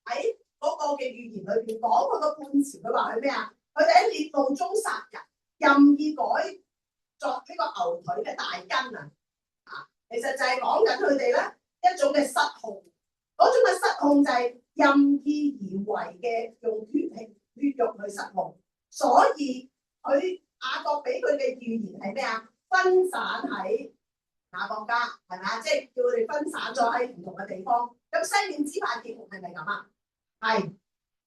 喺嗰個嘅預言裏邊講佢個判詞，佢話係咩啊？佢哋喺烈怒中殺人，任意改作呢個牛腿嘅大筋啊！其實就係講緊佢哋咧一種嘅失控，嗰種嘅失控就係任意而為嘅用血肉去失控，所以佢雅各俾佢嘅預言係咩啊？分散喺雅各家係咪啊？即係叫佢哋分散咗喺唔同嘅地方。咁西面支派結局係咪咁啊？係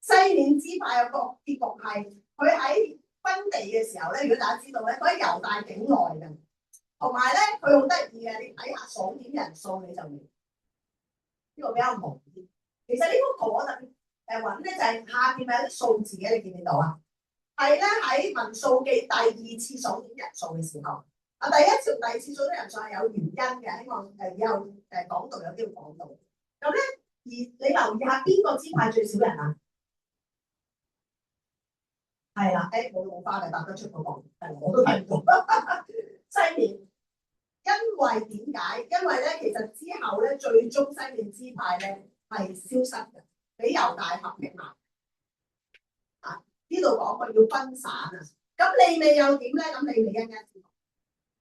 西面支派嘅個結局係佢喺分地嘅時候咧，如果大家知道咧，佢喺猶大境內嘅。同埋咧，佢好得意嘅，你睇下數點人數你就明。呢個比較模糊。其實呢幅圖我特別揾咧，就係下邊咪有啲數字嘅，你見唔見到啊？係咧喺民數記第2次數點人數嘅時候，啊第1次、第2次數點人數係有原因嘅，希望以後講到有機會講到。咁咧，而你留意下邊個支派最少人啊？係啦，冇老花嘅答得出嗰個，我都睇唔到。西面。因為點解？因為咧，其實之後咧，最終西面支派咧係消失嘅，俾猶大合併埋。啊，呢度講過要分散啊。咁利未又點咧？咁利未一陣知道。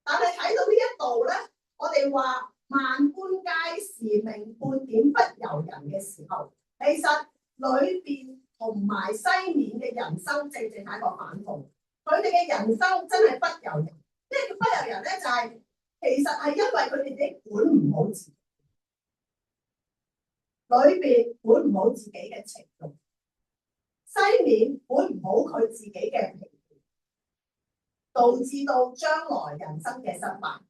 但係睇到呢一度咧，我哋話萬般皆是命，半點不由人嘅時候，其實裏邊同埋西面嘅人生正正係一個反諷。佢哋嘅人生真係不由人，即係叫不由人咧，就係其實係因為佢哋自己管唔好自己，裏邊管唔好自己嘅情慾，西面管唔好佢自己嘅脾氣，導致到將來人生嘅失敗。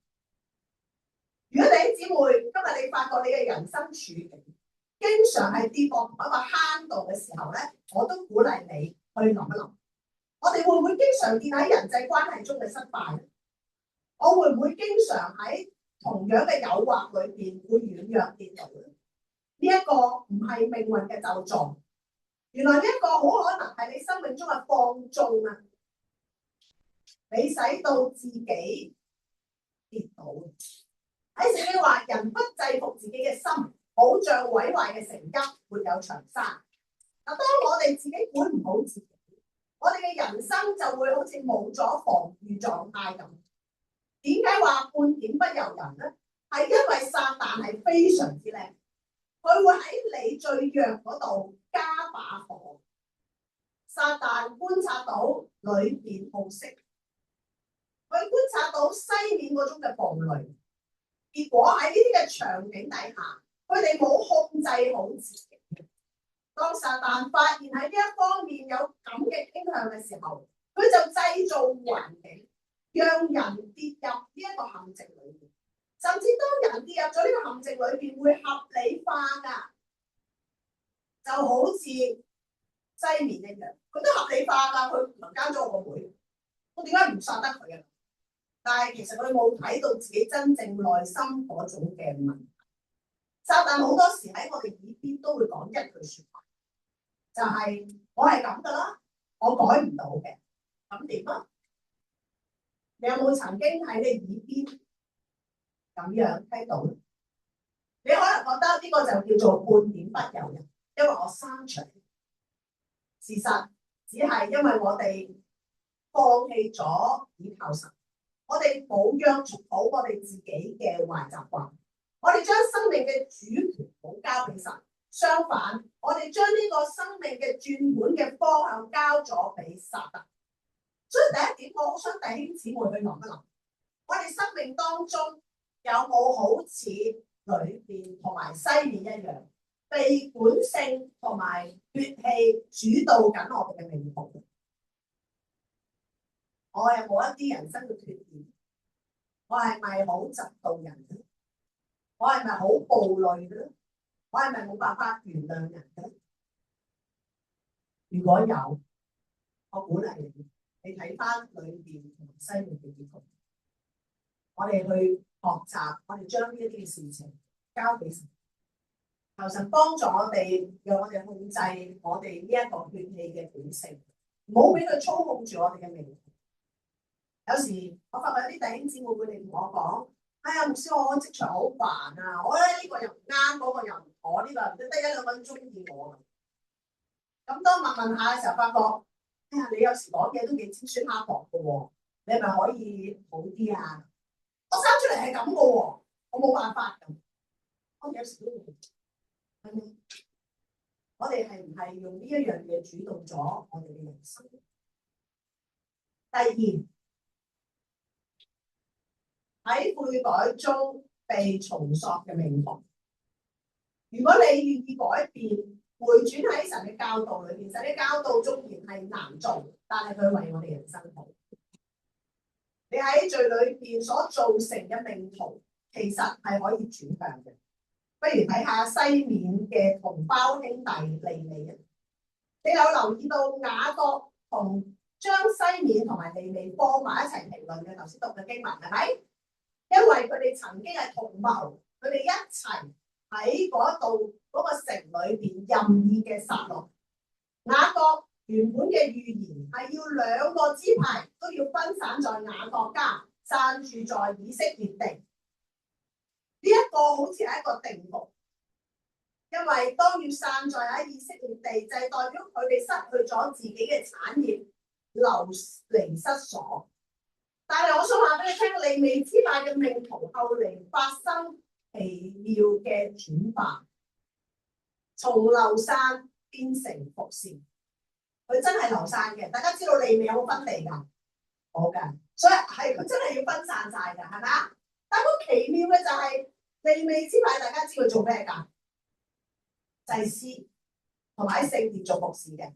如果弟兄姊妹今日你發覺你嘅人生處境經常係跌落一個坑道嘅時候咧，我都鼓勵你去諗一諗，我哋會唔會經常見喺人際關係中嘅失敗咧？我會唔會經常喺同樣嘅誘惑裏邊會軟弱跌倒咧？呢一個唔係命運嘅咒詛，原來呢一個好可能係你生命中嘅放縱啊！你使到自己跌倒。喺聖經話，人不制服自己嘅心，好像毀壞嘅城邑，沒有長山。嗱，當我哋自己管唔好自己，我哋嘅人生就會好似冇咗防禦狀態咁。點解話半點不由人咧？係因為撒旦係非常之叻，佢會喺你最弱嗰度加把火。撒旦觀察到裏邊好色，佢觀察到西面嗰種嘅暴戾。結果喺呢啲嘅場景底下，佢哋冇控制好自己。當撒旦發現喺呢一方面有咁嘅傾向嘅時候，佢就製造環境，讓人跌入呢一個陷阱裏邊。甚至當人跌入咗呢個陷阱裏邊，會合理化㗎，就好似西面一樣，佢都合理化㗎。佢強姦咗我個妹，我點解唔殺得佢啊？但係其實佢冇睇到自己真正內心嗰種嘅問題。撒旦好多時喺我哋耳邊都會講一句説話，就係我係咁噶啦，我改唔到嘅，咁點啊？你有冇曾經喺你耳邊咁樣聽到咧？你可能覺得呢個就叫做半點不由人，因為我生出嚟。事實只係因為我哋放棄咗倚靠神。我哋冇約束好我哋自己嘅壞習慣，我哋將生命嘅主權冇交俾神，相反，我哋將呢個生命嘅轉換嘅方向交咗俾撒旦。所以第一點，我好想弟兄姊妹去諗一諗，我哋生命當中有冇好似裏邊同埋西面一樣，被本性同埋血氣主導緊我哋嘅命途？我有冇一啲人生嘅缺點？我係咪好嫉妒人咧？我係咪好暴戾咧？我係咪冇辦法原諒人咧？如果有，我鼓勵你睇翻裏邊同西面嘅結局。我哋去學習，我哋將呢一啲事情交俾神，求神幫助我哋，讓我哋控制我哋呢一個血氣嘅本性，唔好俾佢操控住我哋嘅命。有時我發覺有啲弟兄姊妹會嚟同我講：哎呀，牧師，我職場好煩啊！我咧呢個又唔啱，嗰個又唔妥，呢個唔得一兩個人中意我。咁當問下嘅時候，發覺，哎呀，你有時講嘢都幾尖酸刻薄嘅喎，你係咪可以好啲啊？我生出嚟係咁嘅喎，我冇辦法咁。我有時都會，我哋係唔係用呢一樣嘢主導咗我哋嘅人生？第二，喺悔改中被重塑嘅命途。如果你願意改變，回轉喺神嘅教導裏邊，神嘅教導縱然係難做，但係佢為我哋人生好。你喺罪裏邊所造成嘅命途，其實係可以轉向嘅。不如睇下西面嘅同胞兄弟利未啊！你有留意到雅各同將西面同埋利未放埋一齊評論嘅頭先讀嘅經文係咪？因為佢哋曾經係同謀，佢哋一齊喺嗰度嗰個城裏邊任意嘅殺戮。雅各原本嘅預言係要兩個支派都要分散在雅各家，散住在以色列地。呢一個好似係一個定局，因為當要散在喺以色列地，就係代表佢哋失去咗自己嘅產業，流離失所。但係我想話俾你聽，利未支派嘅命途後嚟發生奇妙嘅轉化，從流散變成服侍。佢真係流散嘅，大家知道利未有冇分地㗎？冇㗎，所以係佢真係要分散晒㗎，係咪啊？但係好奇妙嘅就係利未支派，大家知佢做咩㗎？祭司同埋喺聖殿做服侍嘅，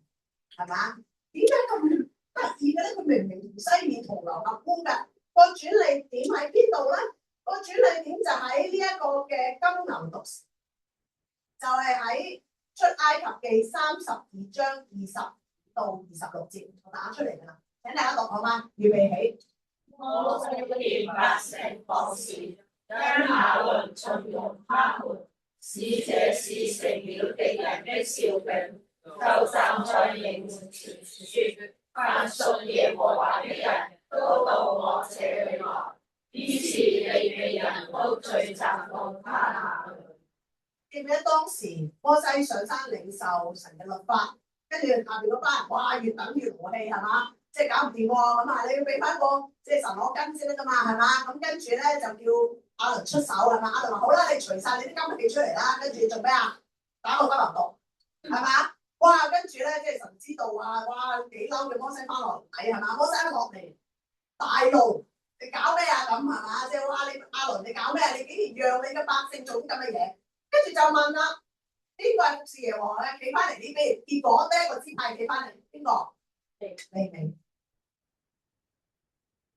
係嘛？點解咁得意嘅咧？佢明明同西面同流合污㗎，個轉捩點喺邊度咧？個轉捩點就喺呢一個嘅金牛犢，就係喺出埃及記32章20到26節，我打出嚟㗎啦，請大家讀好嗎？預備起。我叫百姓服侍，將亞倫重用他們，使這事成了敵人的笑柄，就站在營門前說：凡屬耶和華的人都到我這裏來。於是利未人都聚集到他那裏。記唔記得當時摩西上山領受神嘅律法，跟住下邊嗰班人哇越等越和氣係嘛？即係搞唔掂喎，咁啊你要俾翻個即係神攞金先得㗎嘛係嘛？咁跟住咧就叫亞倫出手係嘛？亞倫話好啦，你除晒你啲金器出嚟啦，跟住做咩啊？打個金牛犢係嘛？哇！跟住咧即係神知道啊！哇幾嬲嘅摩西翻落嚟係嘛？摩西一落嚟大怒，你搞咩啊咁係嘛？即係哇你亞倫你搞咩啊？你竟然讓你嘅百姓做啲咁嘅嘢，跟住就問啦。邊個係服侍耶和華咧？企翻嚟呢邊，結果呢一個支派企翻嚟，邊個？利未。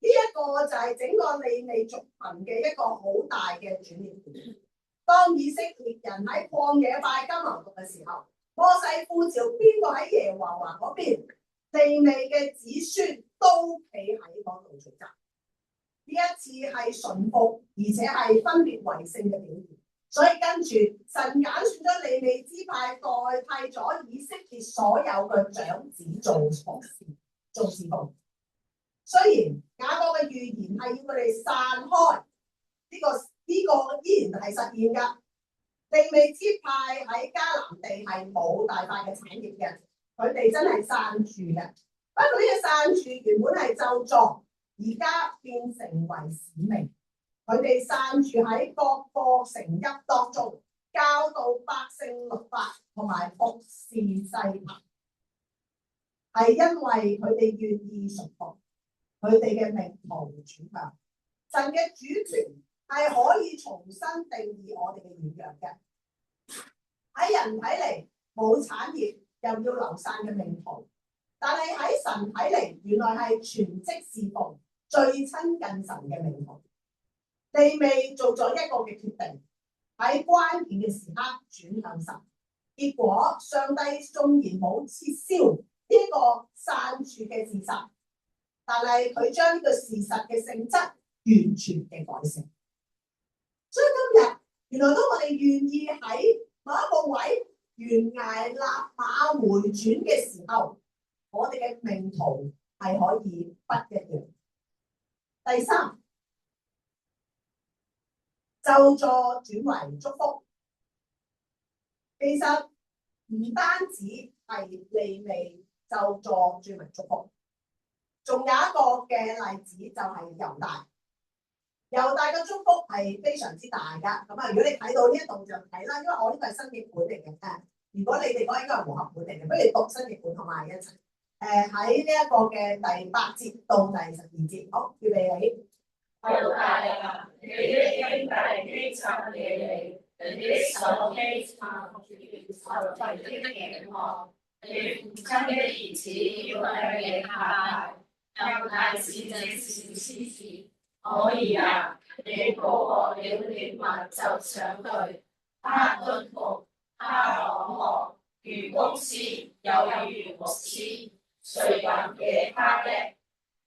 呢一個就係整個利未族群嘅一個好大嘅轉捩點。當以色列人喺曠野拜金牛犢嘅時候，摩西呼召邊個喺耶和華嗰邊，利未嘅子孫都企喺嗰度聚集。呢一次係順服，而且係分別為聖嘅表現。所以跟住神揀選咗利未支派，代替咗以色列所有嘅長子做服侍、做事奉。雖然雅各嘅預言係要佢哋散開，呢個依然係實現㗎。利未支派喺迦南地係冇大塊嘅產業嘅，佢哋真係散住嘅。不過呢個散住原本係咒詛，而家變成為使命。佢哋散住喺各個城邑當中，教導百姓律法同埋服侍祭物，係因為佢哋願意順服，佢哋嘅命途轉向。神嘅主權係可以重新定義我哋嘅軟弱嘅。喺人睇嚟冇產業又要流散嘅命途，但係喺神睇嚟，原來係全職侍奉最親近神嘅命途。利未做咗一個嘅決定，喺關鍵嘅時刻轉向神，結果上帝縱然冇撤銷呢個散住嘅事實，但係佢將呢個事實嘅性質完全嘅改成。所以今日原來當我哋願意喺某一個位懸崖勒馬回轉嘅時候，我哋嘅命途係可以不一樣。第三，咒詛轉為祝福，其實唔單止係利未咒詛轉為祝福，仲有一個嘅例子就係猶大。猶大嘅祝福係非常之大㗎。咁啊，如果你睇到呢一度就睇啦，因為我呢個係新譯本嚟嘅。如果你哋講應該係和合本嚟嘅，不如讀新譯本同埋一齊。喺呢一個嘅第8節到第12節，好，預備起。猶大啊，你的兄弟欺詐你，你的手欺詐住受罪的刑惡，你父親的兒子要向你下拜，猶大是這小獅子。可以啊，你高過了獵物就上去，他蹲伏，他躺臥，如公獅，又如牧獅，誰敢惹他的？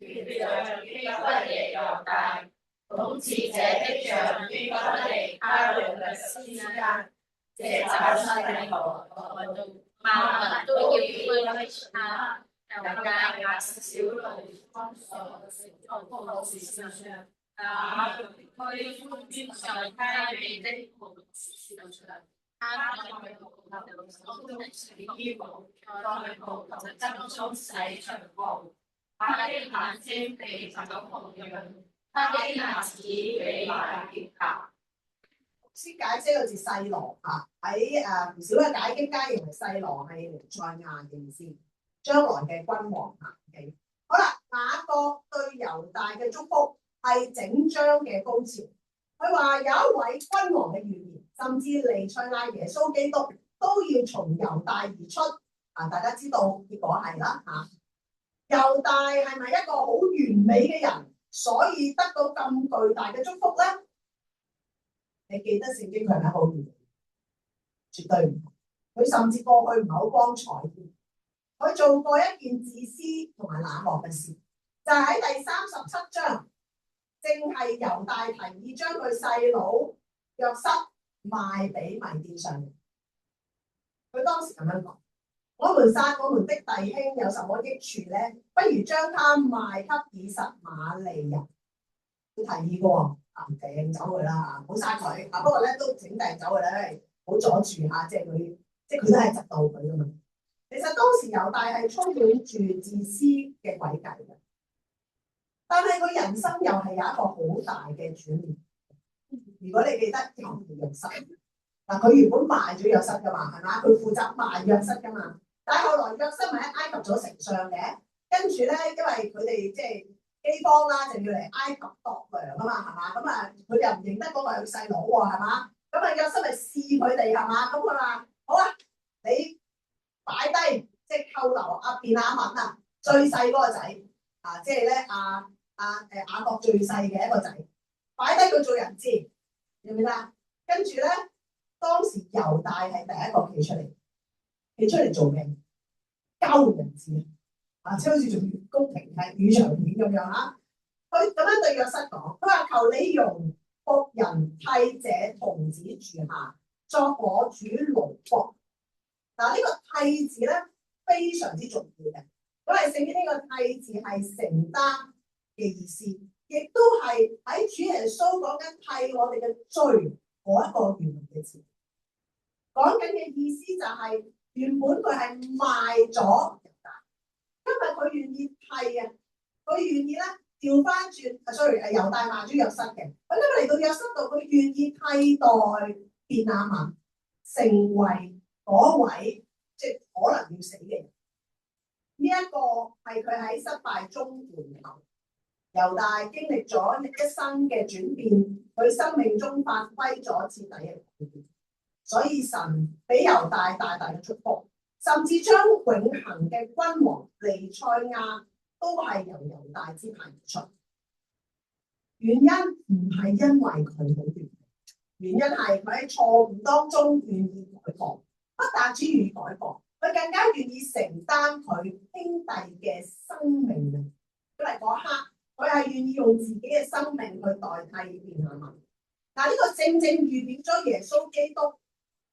血象於不離猶大，統治者的杖於不離他兩腳之間。這找出的國度，萬民都要歸他。猶大也是小路方所成個事上，那區寬在他地的葡萄樹上，他在為葡萄所種的衣服，在葡萄汁中洗除過。他的眼睛比酒紅潤，他的牙齒比奶結白。先解釋個字細羅嚇，喺唔少嘅解經家認為細羅係彌賽亞嘅意思，將來嘅君王嚇。Okay? 好啦，雅各對猶大嘅祝福係整章嘅高潮。佢話有一位君王嘅預言，甚至彌賽亞耶穌基督都要從猶大而出。啊，大家知道結果係啦嚇。猶大係咪一個好完美嘅人，所以得到咁巨大嘅祝福咧？你記得聖經佢係咪好完美？絕對唔係。佢甚至過去唔係好光彩添。佢做過一件自私同埋冷漠嘅事，就係喺第37章，正係猶大提議將佢細佬約瑟賣俾米甸上人。佢當時咁樣講：我們殺我們的弟兄有什麼益處咧？不如將他賣給以實瑪利人。佢提議嘅喎，掟走佢啦，唔好殺佢。不過咧都整掟走佢咧，唔好阻住下，即係佢都係窒到佢噶嘛。其實當時猶大係充滿住自私嘅詭計嘅，但係佢人生又係有一個好大嘅轉變。如果你記得約瑟，嗱佢原本賣咗約瑟噶嘛，係嘛？佢負責賣約瑟噶嘛，但係後來約瑟咪喺埃及做丞相嘅，跟住咧因為佢哋即係饑荒啦，就要嚟埃及度糧啊嘛，係嘛？咁啊佢又唔認得嗰個係細佬喎，係嘛？咁啊約瑟咪試佢哋係嘛？咁佢話好啊，你擺低即係扣留便雅憫啊，最細嗰個仔啊，即係咧雅各最細嘅一個仔，擺低佢做人質，明唔明啊？跟住咧，當時猶大係第一個企出嚟做嘅，交換人質啊，即係好似做公平係羽場面咁樣嚇。佢咁樣對約瑟講，佢話求你容僕人替這童子住下，作我主奴僕。嗱，呢個替字咧非常之重要嘅，因為聖經呢個替字係承擔嘅意思，亦都係喺主耶穌講緊替我哋嘅罪嗰一個原文嘅字。講緊嘅意思就係原本佢係賣咗猶大，因為佢願意替啊，佢願意咧調翻轉，sorry，猶大賣咗約瑟嘅，咁因為嚟到約瑟度，佢願意替代便雅憫成為嗰位即係可能要死嘅人，呢一個係佢喺失敗中回頭，猶大經歷咗一生嘅轉變，佢生命中發揮咗徹底嘅改變，所以神俾猶大大大嘅祝福，甚至將永恆嘅君王彌賽亞都係由猶大支派而出。原因唔係因為佢好完美，原因係佢喺錯誤當中願意改過。不但只願意改過，佢更加願意承擔佢兄弟嘅生命啊！因為嗰刻佢係願意用自己嘅生命去代替便雅憫。嗱，呢個正正預表咗耶穌基督，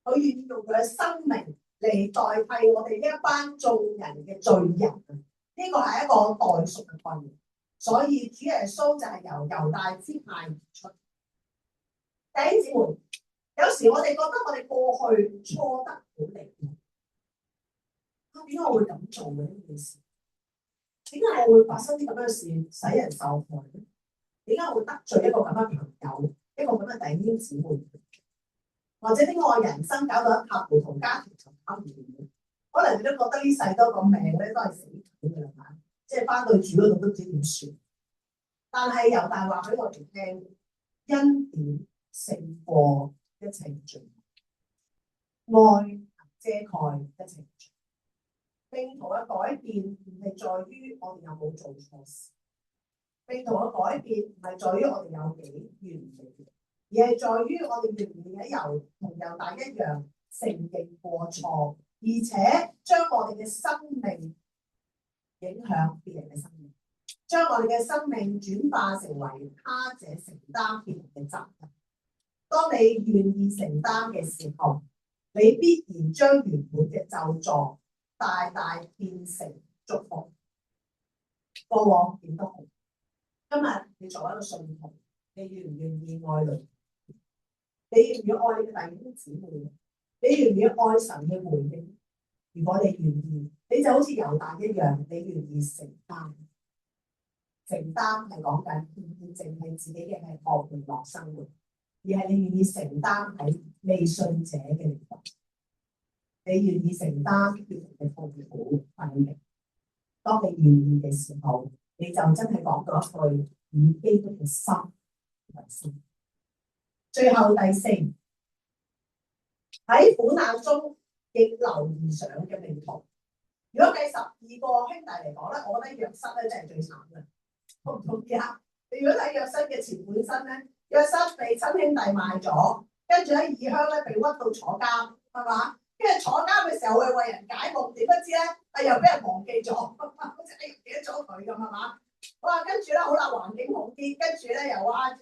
佢願意用佢嘅生命嚟代替我哋呢一班眾人嘅罪人啊！呢個係一個代贖嘅概念，所以主耶穌就係由猶大支派而出。弟兄姊妹，有時我哋覺得我哋過去錯得好離譜，點解我會咁做嘅呢件事？點解我會發生啲咁樣嘅事，使人受害咧？點解我會得罪一個咁嘅朋友，一個咁嘅弟兄姊妹？或者點解我人生搞到一塌糊塗，家庭就搞唔掂？可能你都覺得呢世多個命咧都係死梗嘅啦，即係翻到主嗰度都唔知點算。但係猶大話俾我哋聽，恩典勝過一切罪，愛遮蓋一切罪。命途嘅改變唔係在於我哋有冇做錯事，命途嘅改變唔係在於我哋有幾完美，而係在於我哋願唔願意同猶大一樣承認過錯，而且將我哋嘅生命影響別人嘅生命，將我哋嘅生命轉化成為他者承擔別人嘅責任。當你願意承擔嘅時候，你必然將原本嘅咒詛大大變成祝福。過往點都好，今日你作為一個信徒，你願唔願意愛鄰？你願唔願意愛你嘅弟兄姊妹？你願唔願意愛神嘅回應？如果你願意，你就好似猶大一樣，你願意承擔。承擔係講緊唔係淨係自己嘅係學娛樂生活，而係你願意承擔喺未信者嘅領域，你願意承擔別人嘅痛苦困境。當你願意嘅時候，你就真係講咗一句以基督嘅心為心。最後第四，喺苦難中逆流而上嘅命途。如果計12個兄弟嚟講咧，我覺得約瑟咧真係最慘嘅。同唔同意啊？你如果睇約瑟嘅前半生咧，約瑟被親兄弟賣咗，跟住喺異鄉咧被屈到坐監，係嘛？跟住坐監嘅時候，為人解夢，點不知咧，又俾人忘記咗，好似記得咗佢咁，係嘛？哇！跟住咧，好啦，環境好啲，跟住咧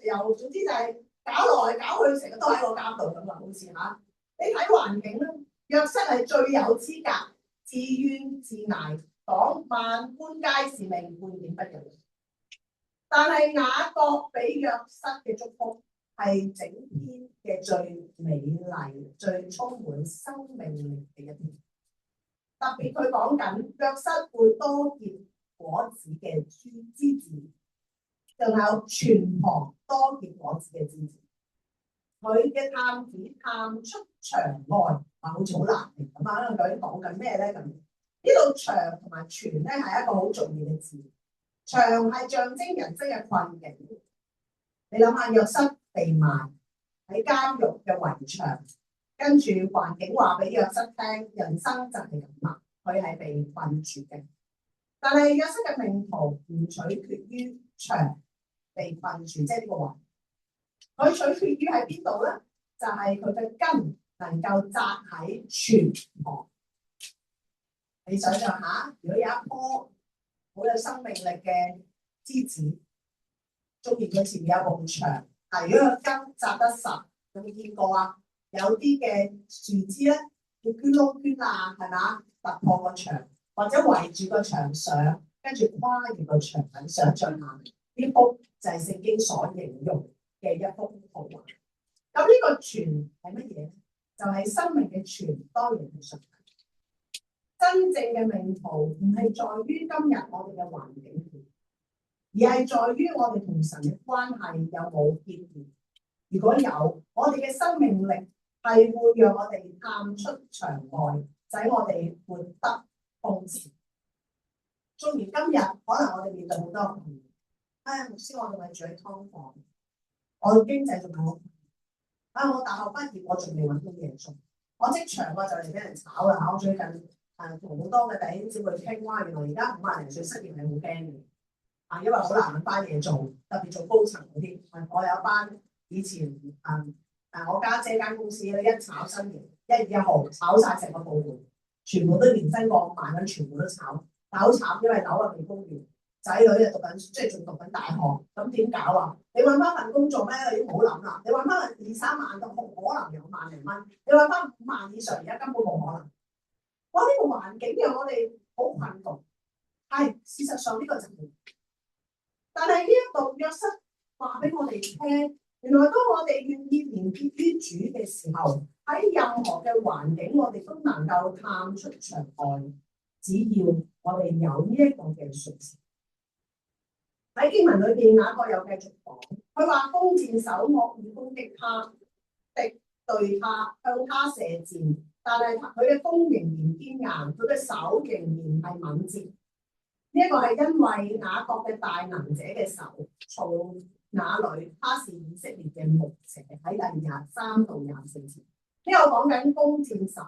又總之就係搞來搞去，成日都喺個監度咁啊，好似嚇。你睇環境咧，約瑟係最有資格自怨自艾，講萬般皆是命，半點不由人。但係雅各俾約瑟嘅祝福係整篇嘅最美麗、最充滿生命力嘅一篇。特別佢講緊約瑟會多結果子嘅枝子，仲有全旁多結果子嘅枝子。佢嘅探子探出牆外，好似好難明咁啊！究竟講緊咩咧？咁呢度牆同埋全咧係一個好重要嘅字。牆係象徵人生嘅困境。你諗下，約瑟被賣喺監獄嘅圍牆，跟住環境話俾約瑟聽，人生就係咁啦。佢係被困住嘅，但係約瑟嘅命途唔取決於牆被困住，即係呢個環。佢取決於喺邊度咧？就係佢嘅根能夠扎喺全旁。你想象下，如果有一棵好有生命力嘅枝子，中意佢前面有埲牆，但如果個根扎得實，有冇見過啊？有啲嘅樹枝咧，要捐窿捐罅，係嘛？突破個牆，或者圍住個牆上，跟住跨越個牆，想象下呢幅就係聖經所形容嘅一幅圖畫。咁呢個全係乜嘢？就係生命嘅全，當然係上帝。真正嘅命途唔係在於今日我哋嘅環境，而係在於我哋同神嘅關係有冇結連。如果有，我哋嘅生命力係會讓我哋探出牆外，使我哋活得豐盛。縱然今日可能我哋面對好多困難，牧師，我哋咪住喺劏房，我經濟仲好，我大學畢業我仲未揾到嘢做，我職場我就嚟俾人炒啦。我最近同好多嘅弟兄姊妹傾話，原來而家50零歲失業係好驚嘅，因為好難揾翻嘢做，特別做高層嗰啲。我有一班以前我家姐間公司咧，一炒新年1月1號炒晒成個部門，全部都年薪過5萬蚊，全部都炒，但好慘，因為樓未供完，仔女又讀緊，即係仲讀緊大學，咁點搞啊？你揾翻份工作咩？你唔好諗啦，你揾翻2、3萬都可能有萬零蚊，你揾翻5萬以上，而家根本冇可能。哇！呢個環境讓我哋好困局，係事實上呢個就係，但係呢一度約瑟話俾我哋聽。原來當我哋願意連結於主嘅時候，喺任何嘅環境，我哋都能夠探出牆外。只要我哋有呢一個嘅信心。喺經文裏邊，雅各又繼續講，佢話弓箭手惡意攻擊他，敵對他，向他射箭，但係佢嘅弓仍然堅硬，佢嘅手仍然係敏捷。呢一個係因為雅各嘅大能者嘅手從那裏，他是以色列嘅牧者，喺第23到24節。呢個講緊弓箭手，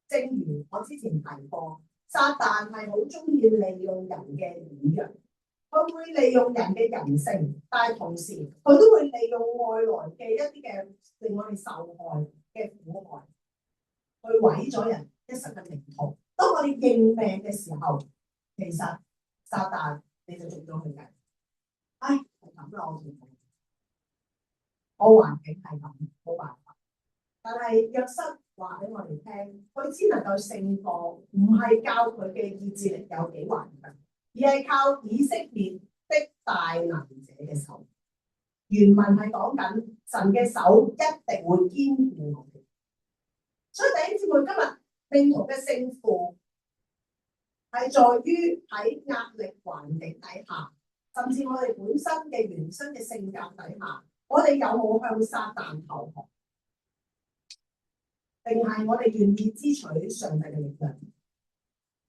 正如我之前提過，撒旦係好中意利用人嘅軟弱，佢會利用人嘅人性，但係同時佢都會利用外來嘅一啲嘅令我哋受害嘅苦害，去毀咗人一生嘅命途。當我哋認命嘅時候，其實撒旦你就做咗佢嘅。唉，係咁啦，我環境係咁，冇辦法。但係約瑟話俾我哋聽，佢只能夠勝過，唔係教佢嘅意志力有幾頑強，而係靠以色列的大能者嘅手。原文係講緊神嘅手一定會堅固我哋。所以弟兄姊妹，今日命途嘅勝負係在於喺壓力環境底下，甚至我哋本身嘅原生嘅性格底下，我哋有冇向撒旦投降，定係我哋願意支取上帝嘅力量？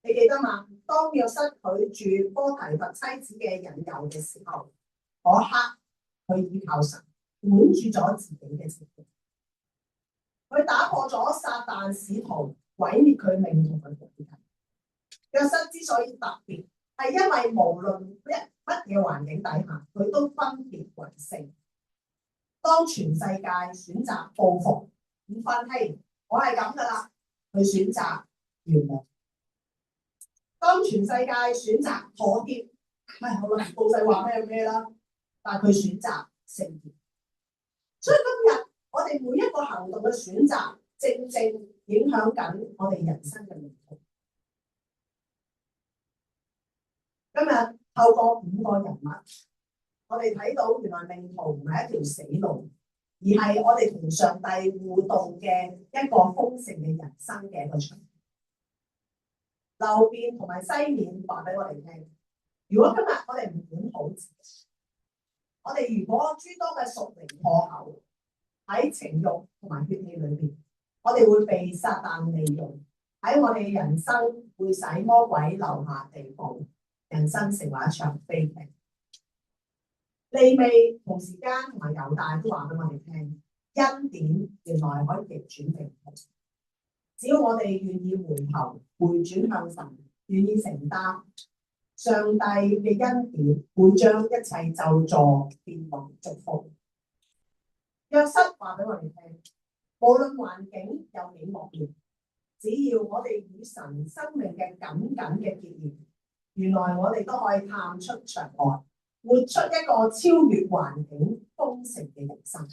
你記得嘛？當約瑟拒絕波提佛妻子嘅引誘嘅時候，嗰刻佢依靠神，管住咗自己嘅情緒，佢打破咗撒旦試圖毀滅佢命途嘅局面。約瑟之所以特別，係因為無論乜嘢環境底下，佢都分別為聖。當全世界選擇報復唔忿氣，我係咁噶啦，佢選擇原諒。當全世界選擇妥協，好啦，報世話咩咩啦，但係佢選擇聖潔。所以今日我哋每一個行動嘅選擇，正正影響緊我哋人生嘅命途。今日透過5個人物，我哋睇到原來命途唔係一條死路，而係我哋同上帝互動嘅一個豐盛嘅人生嘅一個場。右邊同埋西面話俾我哋聽，如果今日我哋唔管好自己，我哋如果諸多嘅屬靈破口喺情慾同埋血氣裏邊，我哋會被撒旦利用，喺我哋人生會使魔鬼留下地步，人生成為一場悲劇。利未同時間同埋猶大都話俾我哋聽，恩典原來可以逆轉命運。只要我哋願意回頭，回轉向神，願意承擔，上帝嘅恩典會將一切咒詛變為祝福。約瑟話俾我哋聽，無論環境有幾惡劣，只要我哋與神生命嘅緊緊嘅結連，原來我哋都可以探出場外，活出一個超越環境豐盛嘅人生。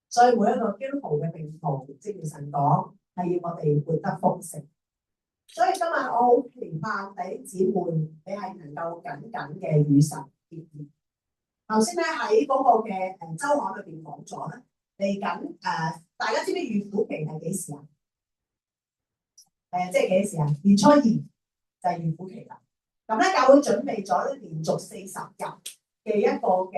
所以每一個基督徒嘅命途，正如神講，係要我哋活得豐盛。所以今日我好期盼弟兄姊妹，你係能夠緊緊嘅與神結連。頭先咧喺嗰個嘅週刊裏邊講咗咧，嚟緊大家知唔知預苦期係幾時啊？即係幾時啊？年初2就係預苦期啦。咁咧教會準備咗連續40日嘅一個嘅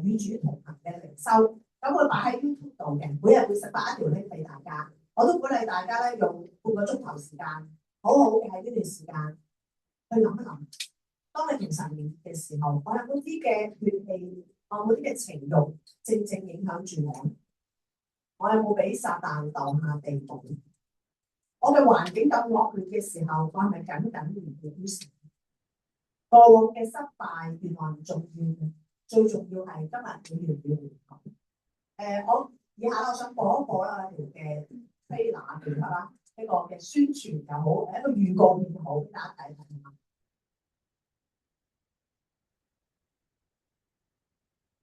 與主同行嘅靈修，咁會擺喺 YouTube 度嘅，每日會發一條 link 俾大家。我都鼓勵大家咧用半個鐘頭時間，好好嘅喺呢段時間去諗一諗，當你同神連結嘅時候，我有冇啲嘅血氣，我有冇啲嘅情慾正正影響住我？我有冇俾撒旦留下地步？我嘅環境咁惡劣嘅時候，我係咪緊緊連結於神？過往嘅失敗原來唔重要嘅，最重要係今日你要唔要回頭？我以下我想播一播啦條嘅飛拿片啦，一個嘅宣傳又好，一個預告片好，俾大家睇睇下。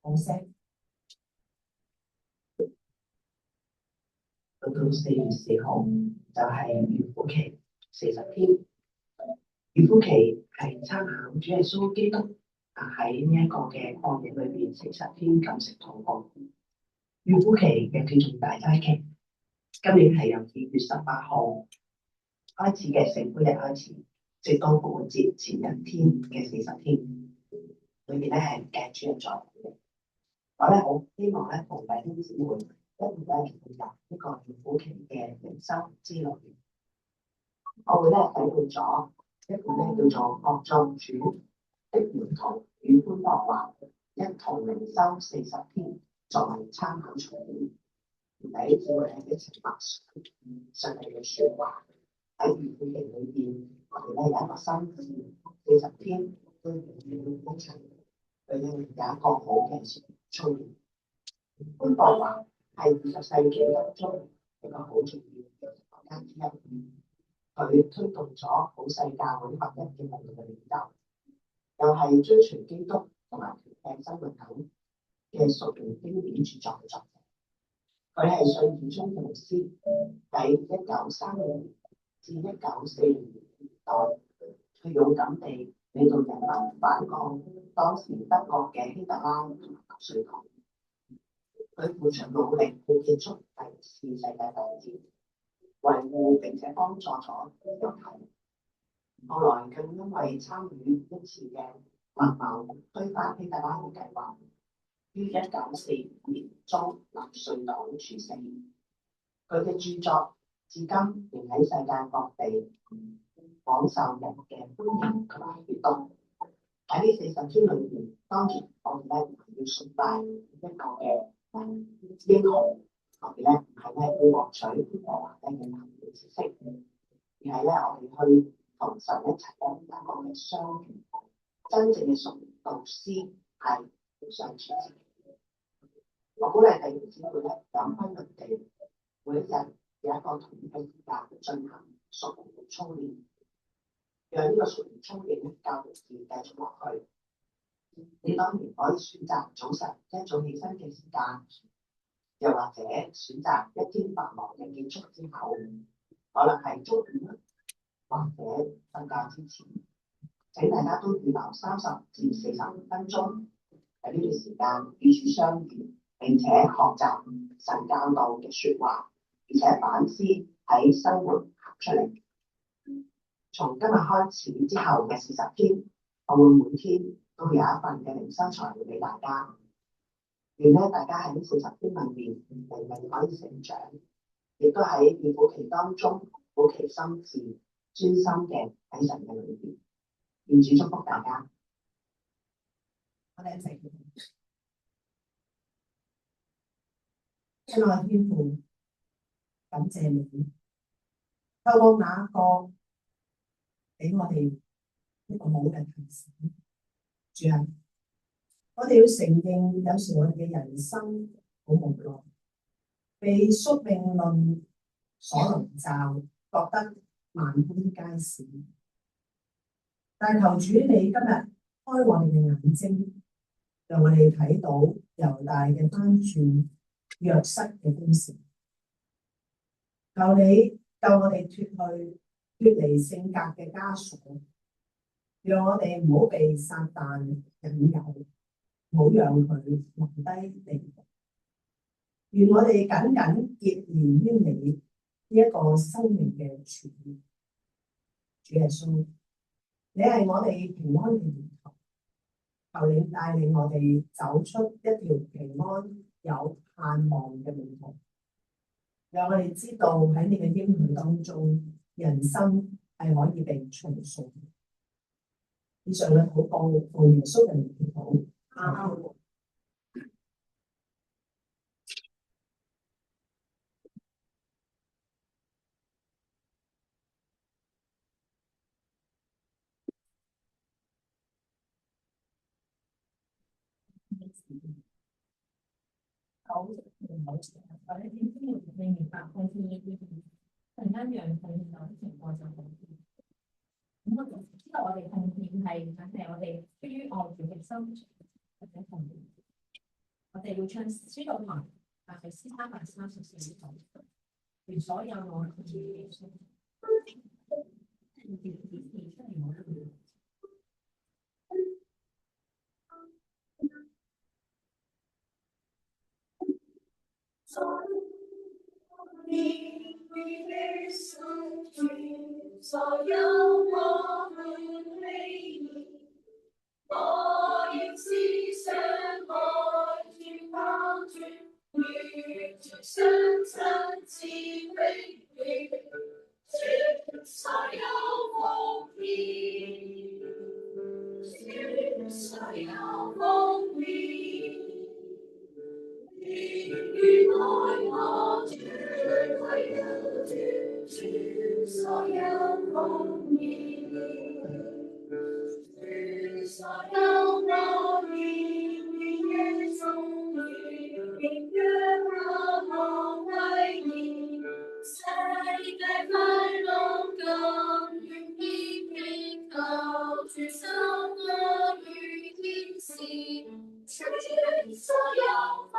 好聲。到4月4號就係預苦期40天。預苦期係參考主耶穌基督喺呢一個嘅曠野裏邊40天禁食禱告。預苦期嘅叫做大齋期，今年係由2月18號開始嘅聖灰日開始，直到復活節前1天嘅40天，裏邊咧係唔計主日在嘅。我咧好希望咧同弟兄姊妹一齊咧進入呢個預苦期嘅靈修之旅。我會咧睇到咗一本咧叫做《各作主的門徒與潘多華一同靈修40天》作為參考材料。弟兄姊妹係一齊默想上帝嘅説話。喺預苦期裏邊，我哋咧有一個心志40天都要一齊去咧有一個好嘅操練。潘多華係20世紀當中一個好重要嘅國家之一，佢推動咗普世教會合一嘅運動嘅領袖，又係追隨基督同埋團契生活等嘅屬靈經典著作嘅作者。佢係信義宗嘅牧師，喺1930年至1940年代，佢勇敢地領導人民反抗當時德國嘅希特拉同埋納粹黨。佢付出努力去結束第2次世界大戰，維護並且幫助咗友誼。後來更因為參與一次嘅密謀推翻希特拉嘅計劃，於1945年遭納粹黨處死。佢嘅著作至今仍喺世界各地廣受人嘅歡迎同埋閱讀。喺呢40篇裏邊，當然我哋咧唔係要崇拜一個嘅英雄，我哋咧唔係咧要獲取呢個或者嘅文化知識，而係咧我哋去同神一齊咧有一個嘅相遇。真正嘅屬導師係互相支持。我鼓勵弟兄姊妹咧有規律地每一日有一個同一嘅時間進行屬靈嘅操練，讓呢個屬靈操練咧教導自己繼續落去。你當然可以選擇早晨一早起身嘅時間，又或者選擇一天繁忙嘅結束之後，可能係中午啦，或者瞓覺之前。請大家都預留30至40分鐘喺呢段時間彼此相遇，並且學習神教導嘅説話，而且反思喺生活行出嚟。從今日開始之後嘅40天，我會每天都有一份嘅靈修材料俾大家。願咧大家喺呢40天裏面靈命可以成長，亦都喺預苦期當中保持心志，專心嘅喺神嘅裏邊。願主祝福大家。我哋一齊祈禱。親愛天父，感謝你透過那個俾我哋一個好嘅提醒。主啊，我哋要承認，有時我哋嘅人生好無奈，被宿命論所籠罩，覺得萬般皆是。但求主你今日開我哋嘅眼睛，讓我哋睇到猶大嘅翻轉，約瑟嘅故事。求你救我哋脫離性格嘅枷鎖，讓我哋唔好被撒旦引誘，唔好讓佢留低地步。願我哋緊緊結連於你呢一個生命嘅泉源。主耶穌，你係我哋平安嘅源頭，求你帶領我哋走出一條平安有盼望嘅路途，讓我哋知道喺你嘅應許當中，人生係可以被重塑。以上嘅禱告奉耶穌嘅名祈禱，阿們。好，我哋點知你明白好似呢啲突然間讓佢有啲情況就好啲。咁我知道我哋奉獻係我哋出於愛主嘅心或者奉獻。我哋要唱詩道文，係詩334首，願所有愛主嘅心。所有我們希望，我要思想愛主幫助，與主相親至永遠，所有奉獻，所有奉獻，願愛我主為了主，所有奉獻，所有我願嘅頌願，讓我為你，世界快樂更願意祈求主守我與天使，所有奉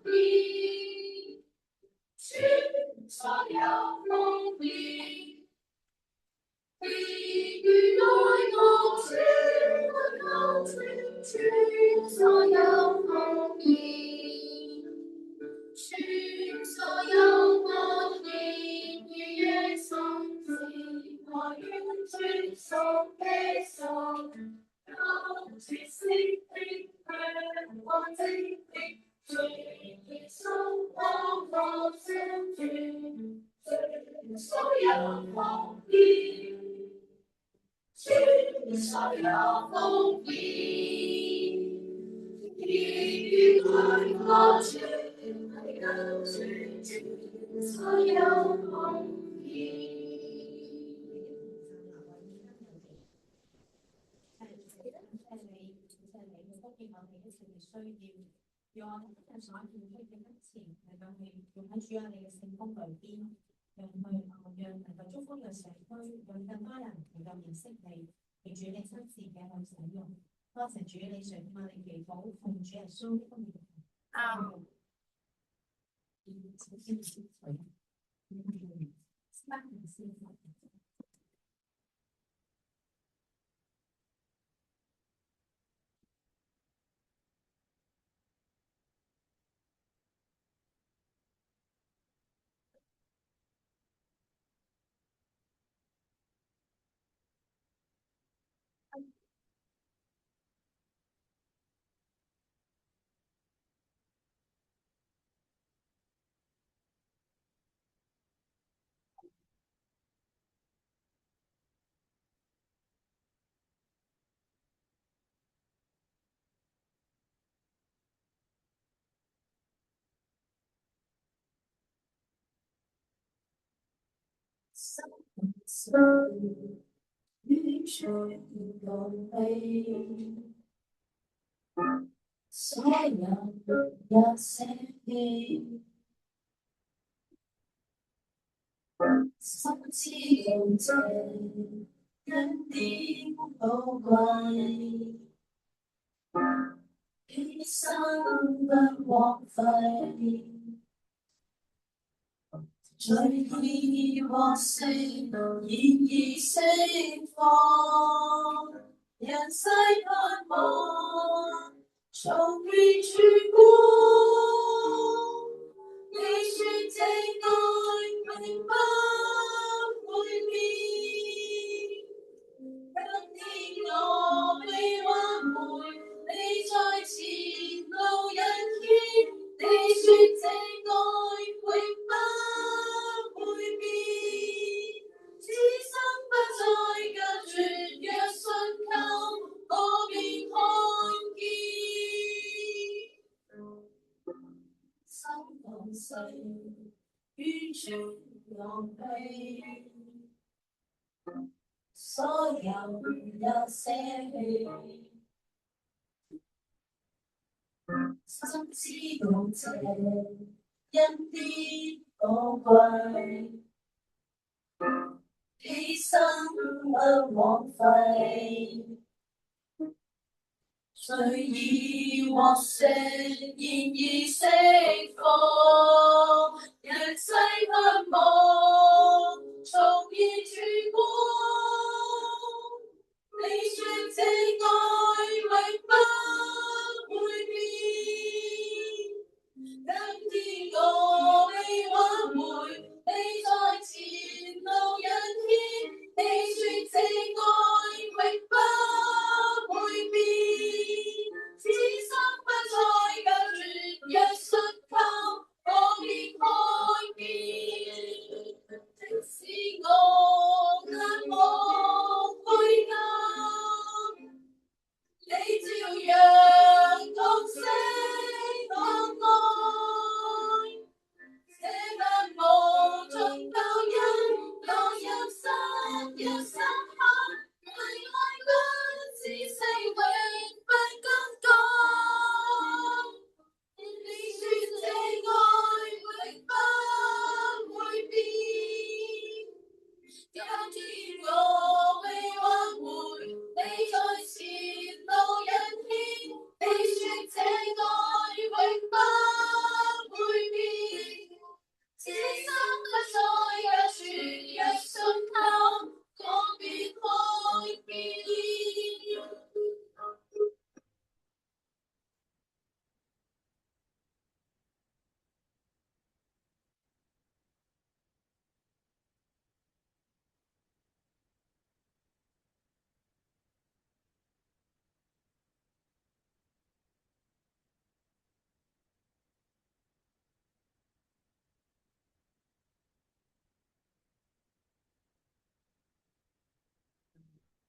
獻，所有奉獻。必與愛我主，相聚，所有夢見，所有風變，與愛歌傳，所有夢見。讓我哋今日所見嘅一前嚟到去用喺主啊你嘅聖工裏邊，讓能夠祝福嘅社區，讓更多人能夠認識你，並主你親自嘅去使用。多謝主你垂聽我哋祈禱，奉主耶穌嘅名。阿門。與主共飛，所有一些氣，心知道這恩典寶貴，犧牲不枉費。罪已獲釋，現已釋放，人世盼望重遇曙光。你說這愛永不會變，今天我被挽回，你在前路引牽。你說這愛永不會變，此生不再隔絕，若信靠我便看見。心放逝，於主昂飛，所有一些氣。心知道這恩典寶貴，犧牲不枉費。罪已獲釋，現已釋放，人世盼望重現曙光。你說這愛永不會變，今天我被挽回，你在前路引牽。你說這愛永不會變，此生不再隔絕，若信靠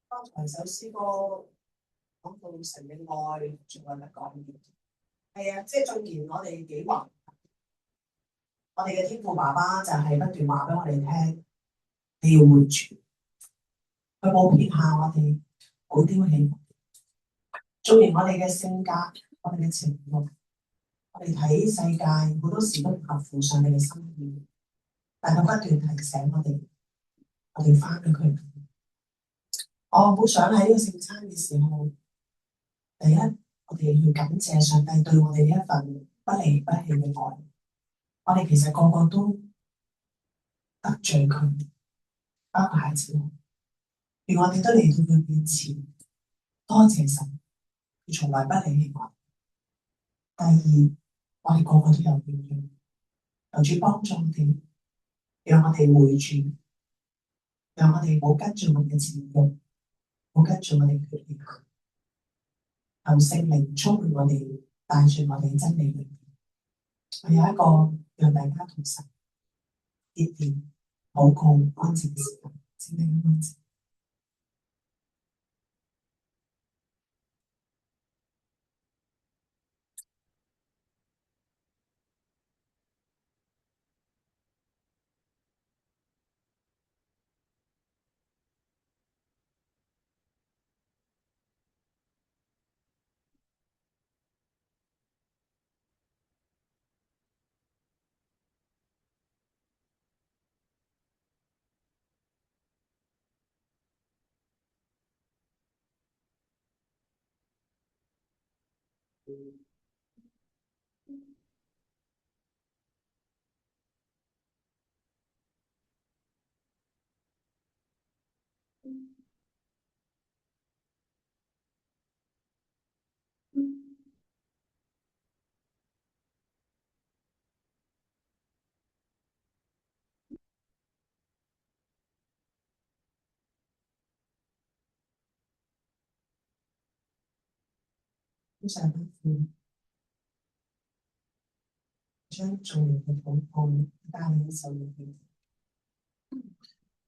剛才首詩歌講到神嘅愛，仲有乜講嘅？係啊，即係縱然我哋幾橫，我哋嘅天父爸爸就係不斷話俾我哋聽，你要活住，佢冇撇下我哋，冇丟棄。縱然我哋嘅性格，我哋嘅情慾，我哋睇世界好多時都唔合乎上帝嘅心意，但佢不斷提醒我哋，我哋翻去佢。我好想喺呢個聖餐嘅時候，第一，我哋去感謝上帝對我哋呢一份不離不棄嘅愛。我哋其實個個都得罪佢，包括孩子我，而我哋都嚟到佢面前，多謝神，佢從來不離棄我。第二，我哋個個都有軟弱，求主幫助我哋，讓我哋回轉，讓我哋冇跟住我哋嘅情慾，冇跟住我哋嘅缺點行。求聖靈充滿我哋，帶住我哋真理裏面。我有一個讓大家同神結連、禱告、安靜嘅時間，請你安靜。上不父，將眾人嘅禱告加喺手裏邊，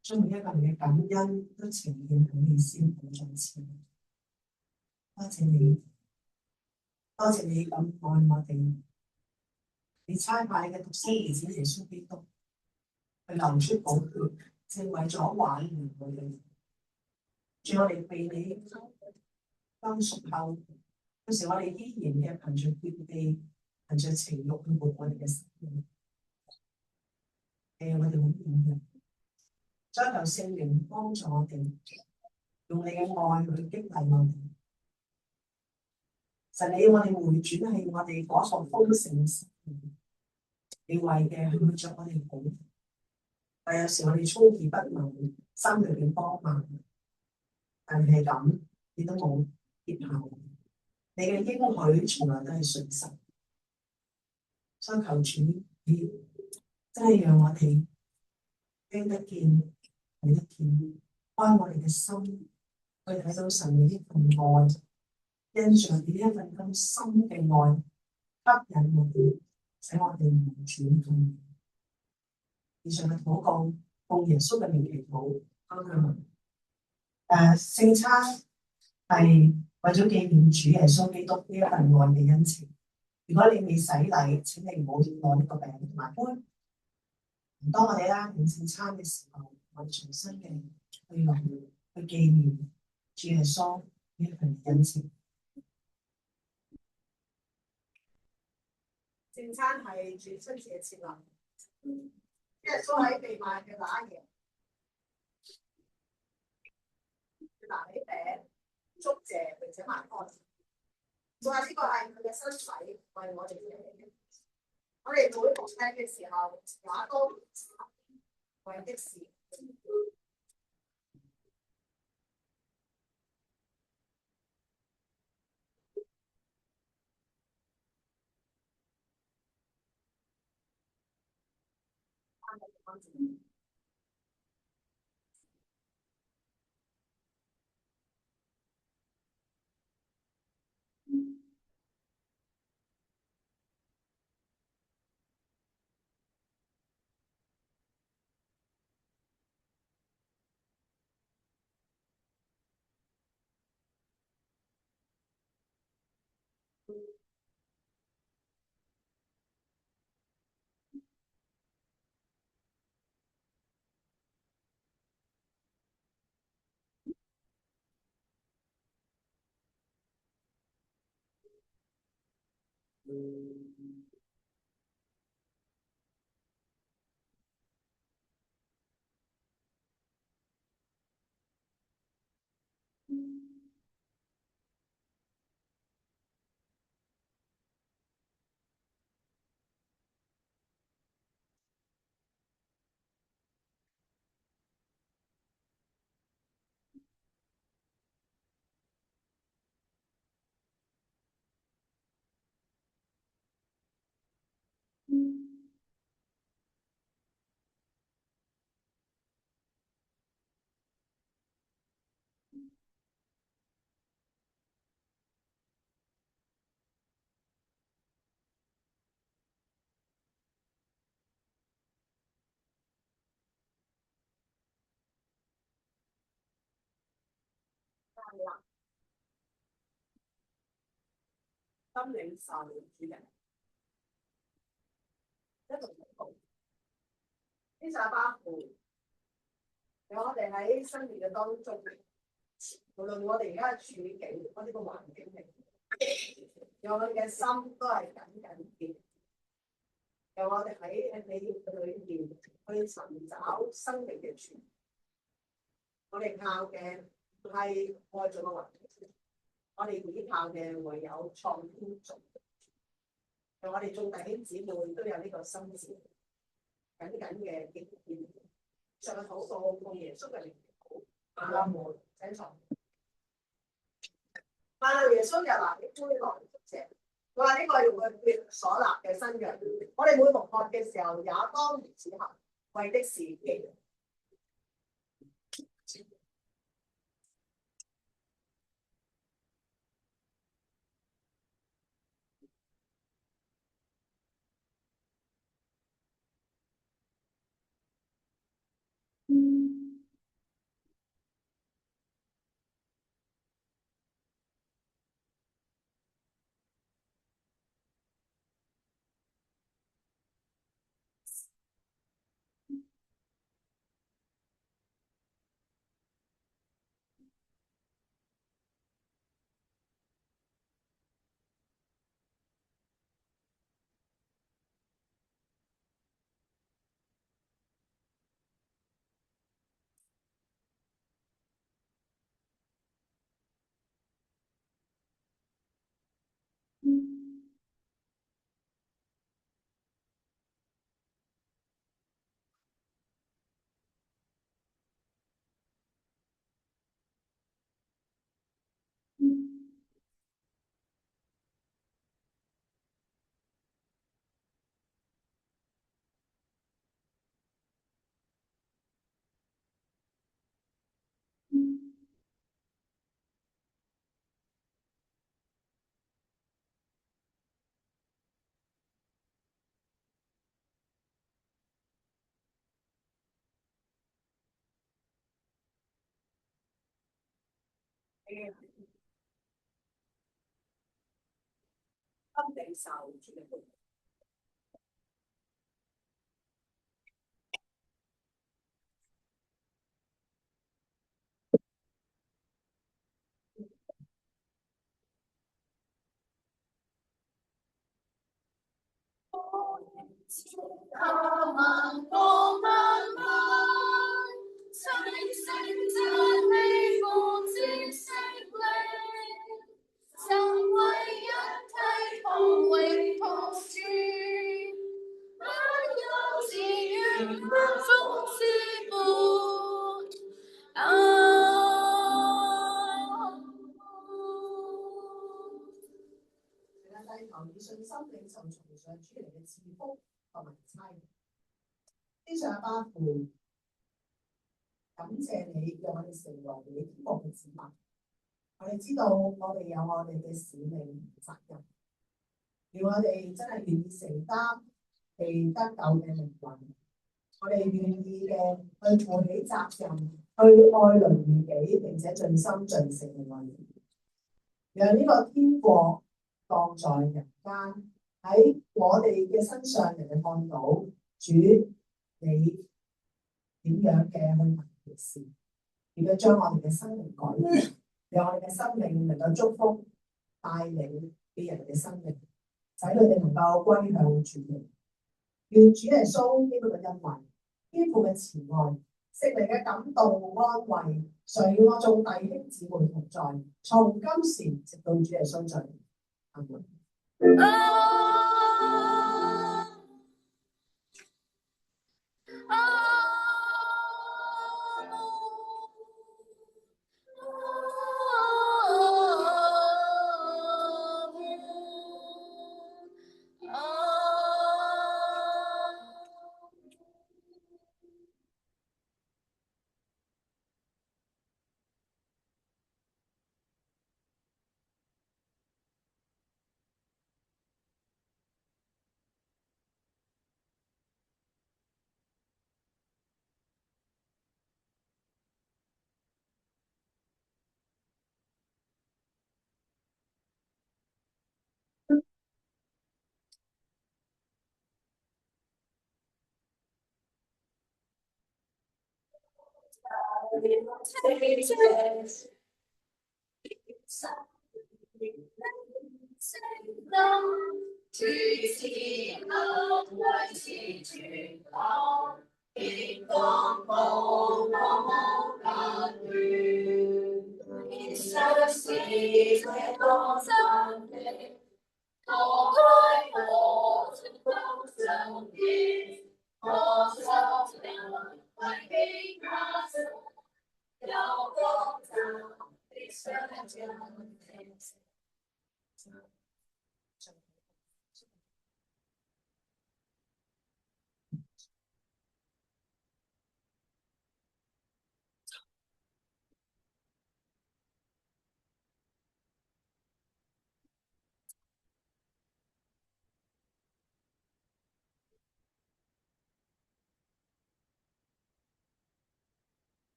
將每一個人嘅感恩都呈現喺你先父在前。多謝你，多謝你咁愛我哋，你差派你嘅獨生兒子耶穌基督，去流出寶血，正為咗挽回我哋。主，我哋被你救贖後，有時我哋依然嘅憑着血氣，憑着情慾去活我哋嘅生命。我哋好軟弱，所以求聖靈幫助我哋，用你嘅愛去激勵我哋。神，你要我哋回轉係我哋嗰個豐盛嘅生命，你為嘅係為着我哋好。但有時我哋粗異不謀，心裏邊荒謬，但係咁，你都冇撇下我。你嘅應許從來都係信實，所以求主，你真係讓我哋聽得見、睇得見，開我哋嘅心去睇到神嘅一份愛，欣賞你呢一份咁深嘅愛，吸引我哋，使我哋回轉向你。以上嘅禱告，奉耶穌嘅名祈禱，阿們。聖餐係為咗紀念主耶穌基督呢一份愛嘅恩情。如果你未洗禮，請你唔好攞呢個餅同埋杯。當我哋啦領聖餐嘅時候，我哋重新嘅去紀念主耶穌呢一份恩情。聖餐係主親自嘅設立，耶穌喺被賣嘅那夜，拿起餅，祝謝並且擘開。就話呢個係佢嘅身體，為我哋嘅。我哋每逢聽嘅時候，也都為的是。心領受主人，一路禱告。呢撒巴父，讓我哋喺生命嘅當中，無論我哋而家嘅處境，我哋個環境係，讓我哋嘅心都係緊緊貼，讓我哋喺你裏面去尋找生命嘅泉。我哋靠嘅係愛咗個環境。我哋依靠嘅唯有創天造地，讓我哋眾弟兄姊妹都有呢個心志，緊緊嘅結連。上嘅禱告奉耶穌嘅名禱，阿門。請坐。但耶穌就拿起杯來祝謝，佢話呢個用佢血所立嘅新約，我哋每逢喝嘅時候，也當如此行，為的是記念。心領受主嘅道。阿們我慢慢，齊聲讚美父子聖靈，就為一體同榮同住，不休自願萬福之本。求以信心領受從上主嚟嘅賜福同埋差遣。天上阿爸父，感謝你讓我哋成為你天國嘅子民。我哋知道我哋有我哋嘅使命責任，而我哋真係願意承擔被得救嘅命運。我哋願意嘅去負起責任，去愛鄰如己，並且盡心盡性嘅愛人，讓呢個天國降在人間，喺我哋嘅身上，人哋看到主你點樣嘅去行嘅事，點樣將我哋嘅生命改變，讓我哋嘅生命能夠祝福帶領別人嘅生命，使佢哋能夠歸向主你。願主耶穌基督嘅恩惠、天父嘅慈愛、聖靈嘅感動安慰，常與我眾弟兄姊妹同在，從今時直到主耶穌再嚟。阿門。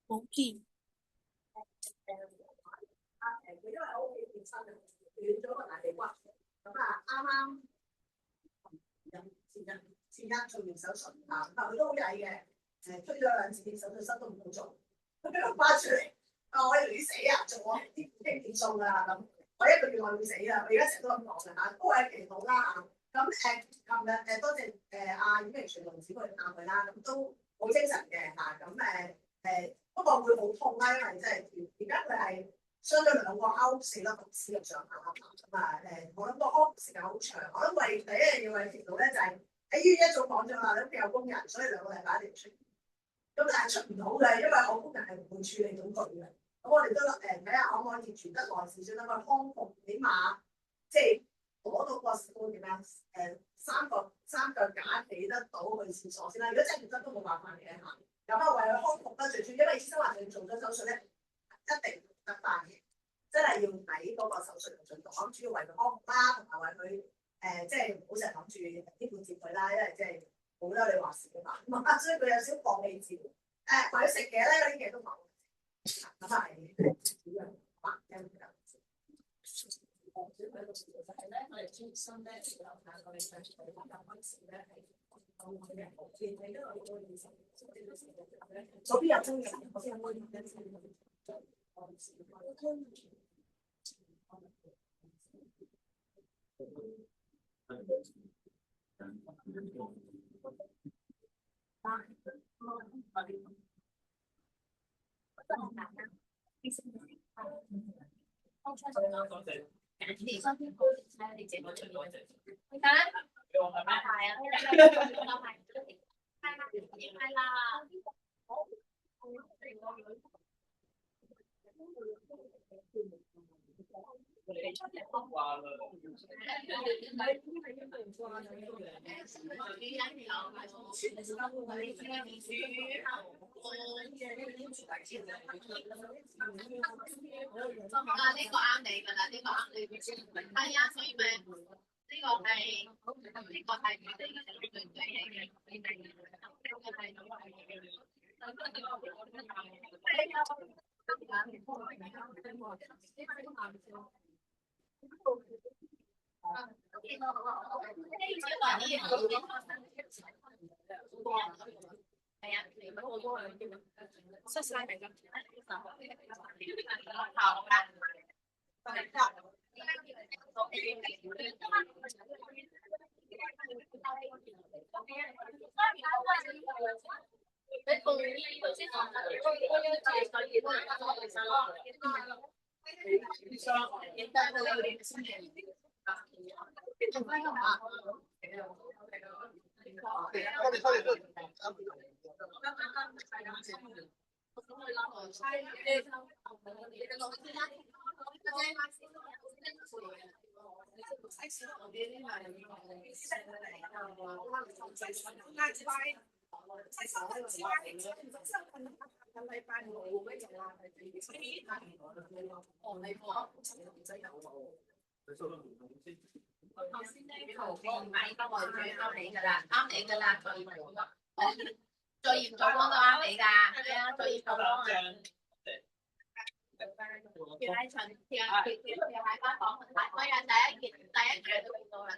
冇見。因為我屋企健身斷咗個大髀骨，咁啱前日做完手術啊，但佢都好曳嘅，推咗2次手術室都唔好做，佢俾我翻出嚟，我以為你死啊，做我啲經典數啦咁，我1個月內會死啊，我而家成日都咁講嘅嚇，都係祈禱啦嚇。咁琴日多謝阿阮明全同事去探佢啦，咁都好精神嘅嚇，咁不過會好痛啦，因為真係而家佢係傷咗2個勾，4粒骨刺入上下咁啊我諗個康復時間好長，我諗為第一樣要為條路咧就係喺醫院一早講咗啦，你屋企有工人，所以2個禮拜一定出院。咁但係出唔到嘅，因為我工人係唔會處理到佢嘅。咁我哋都睇下可唔可以住得耐少少，等佢康復，起碼即係攞到個點樣三腳架企得到去廁所先啦。如果真係唔得都冇辦法嘅嚇。咁為佢康復得最主要，因為醫生話佢做咗手術咧，一定得翻嘅，真係要睇嗰個手術嘅進度。我諗主要為佢康復啦，同埋為佢即係唔好成日諗住啲管接佢啦，因為即係冇得你話事嘅嘛。咁所以佢有少放棄治療。為佢食嘢咧，嗰啲嘢都冇。咁係主要白因嘅。我哋專心咧，有下個禮拜出嚟講嗰時咧係。左邊有中人，我先有冇失晒明㗎。頭先呢圖片唔係啱你㗎啦，啱你㗎啦，最嚴重嗰個啱你㗎，係啊，最嚴重嗰個。條喺牆，條喺間房，我有第一句都見到啦。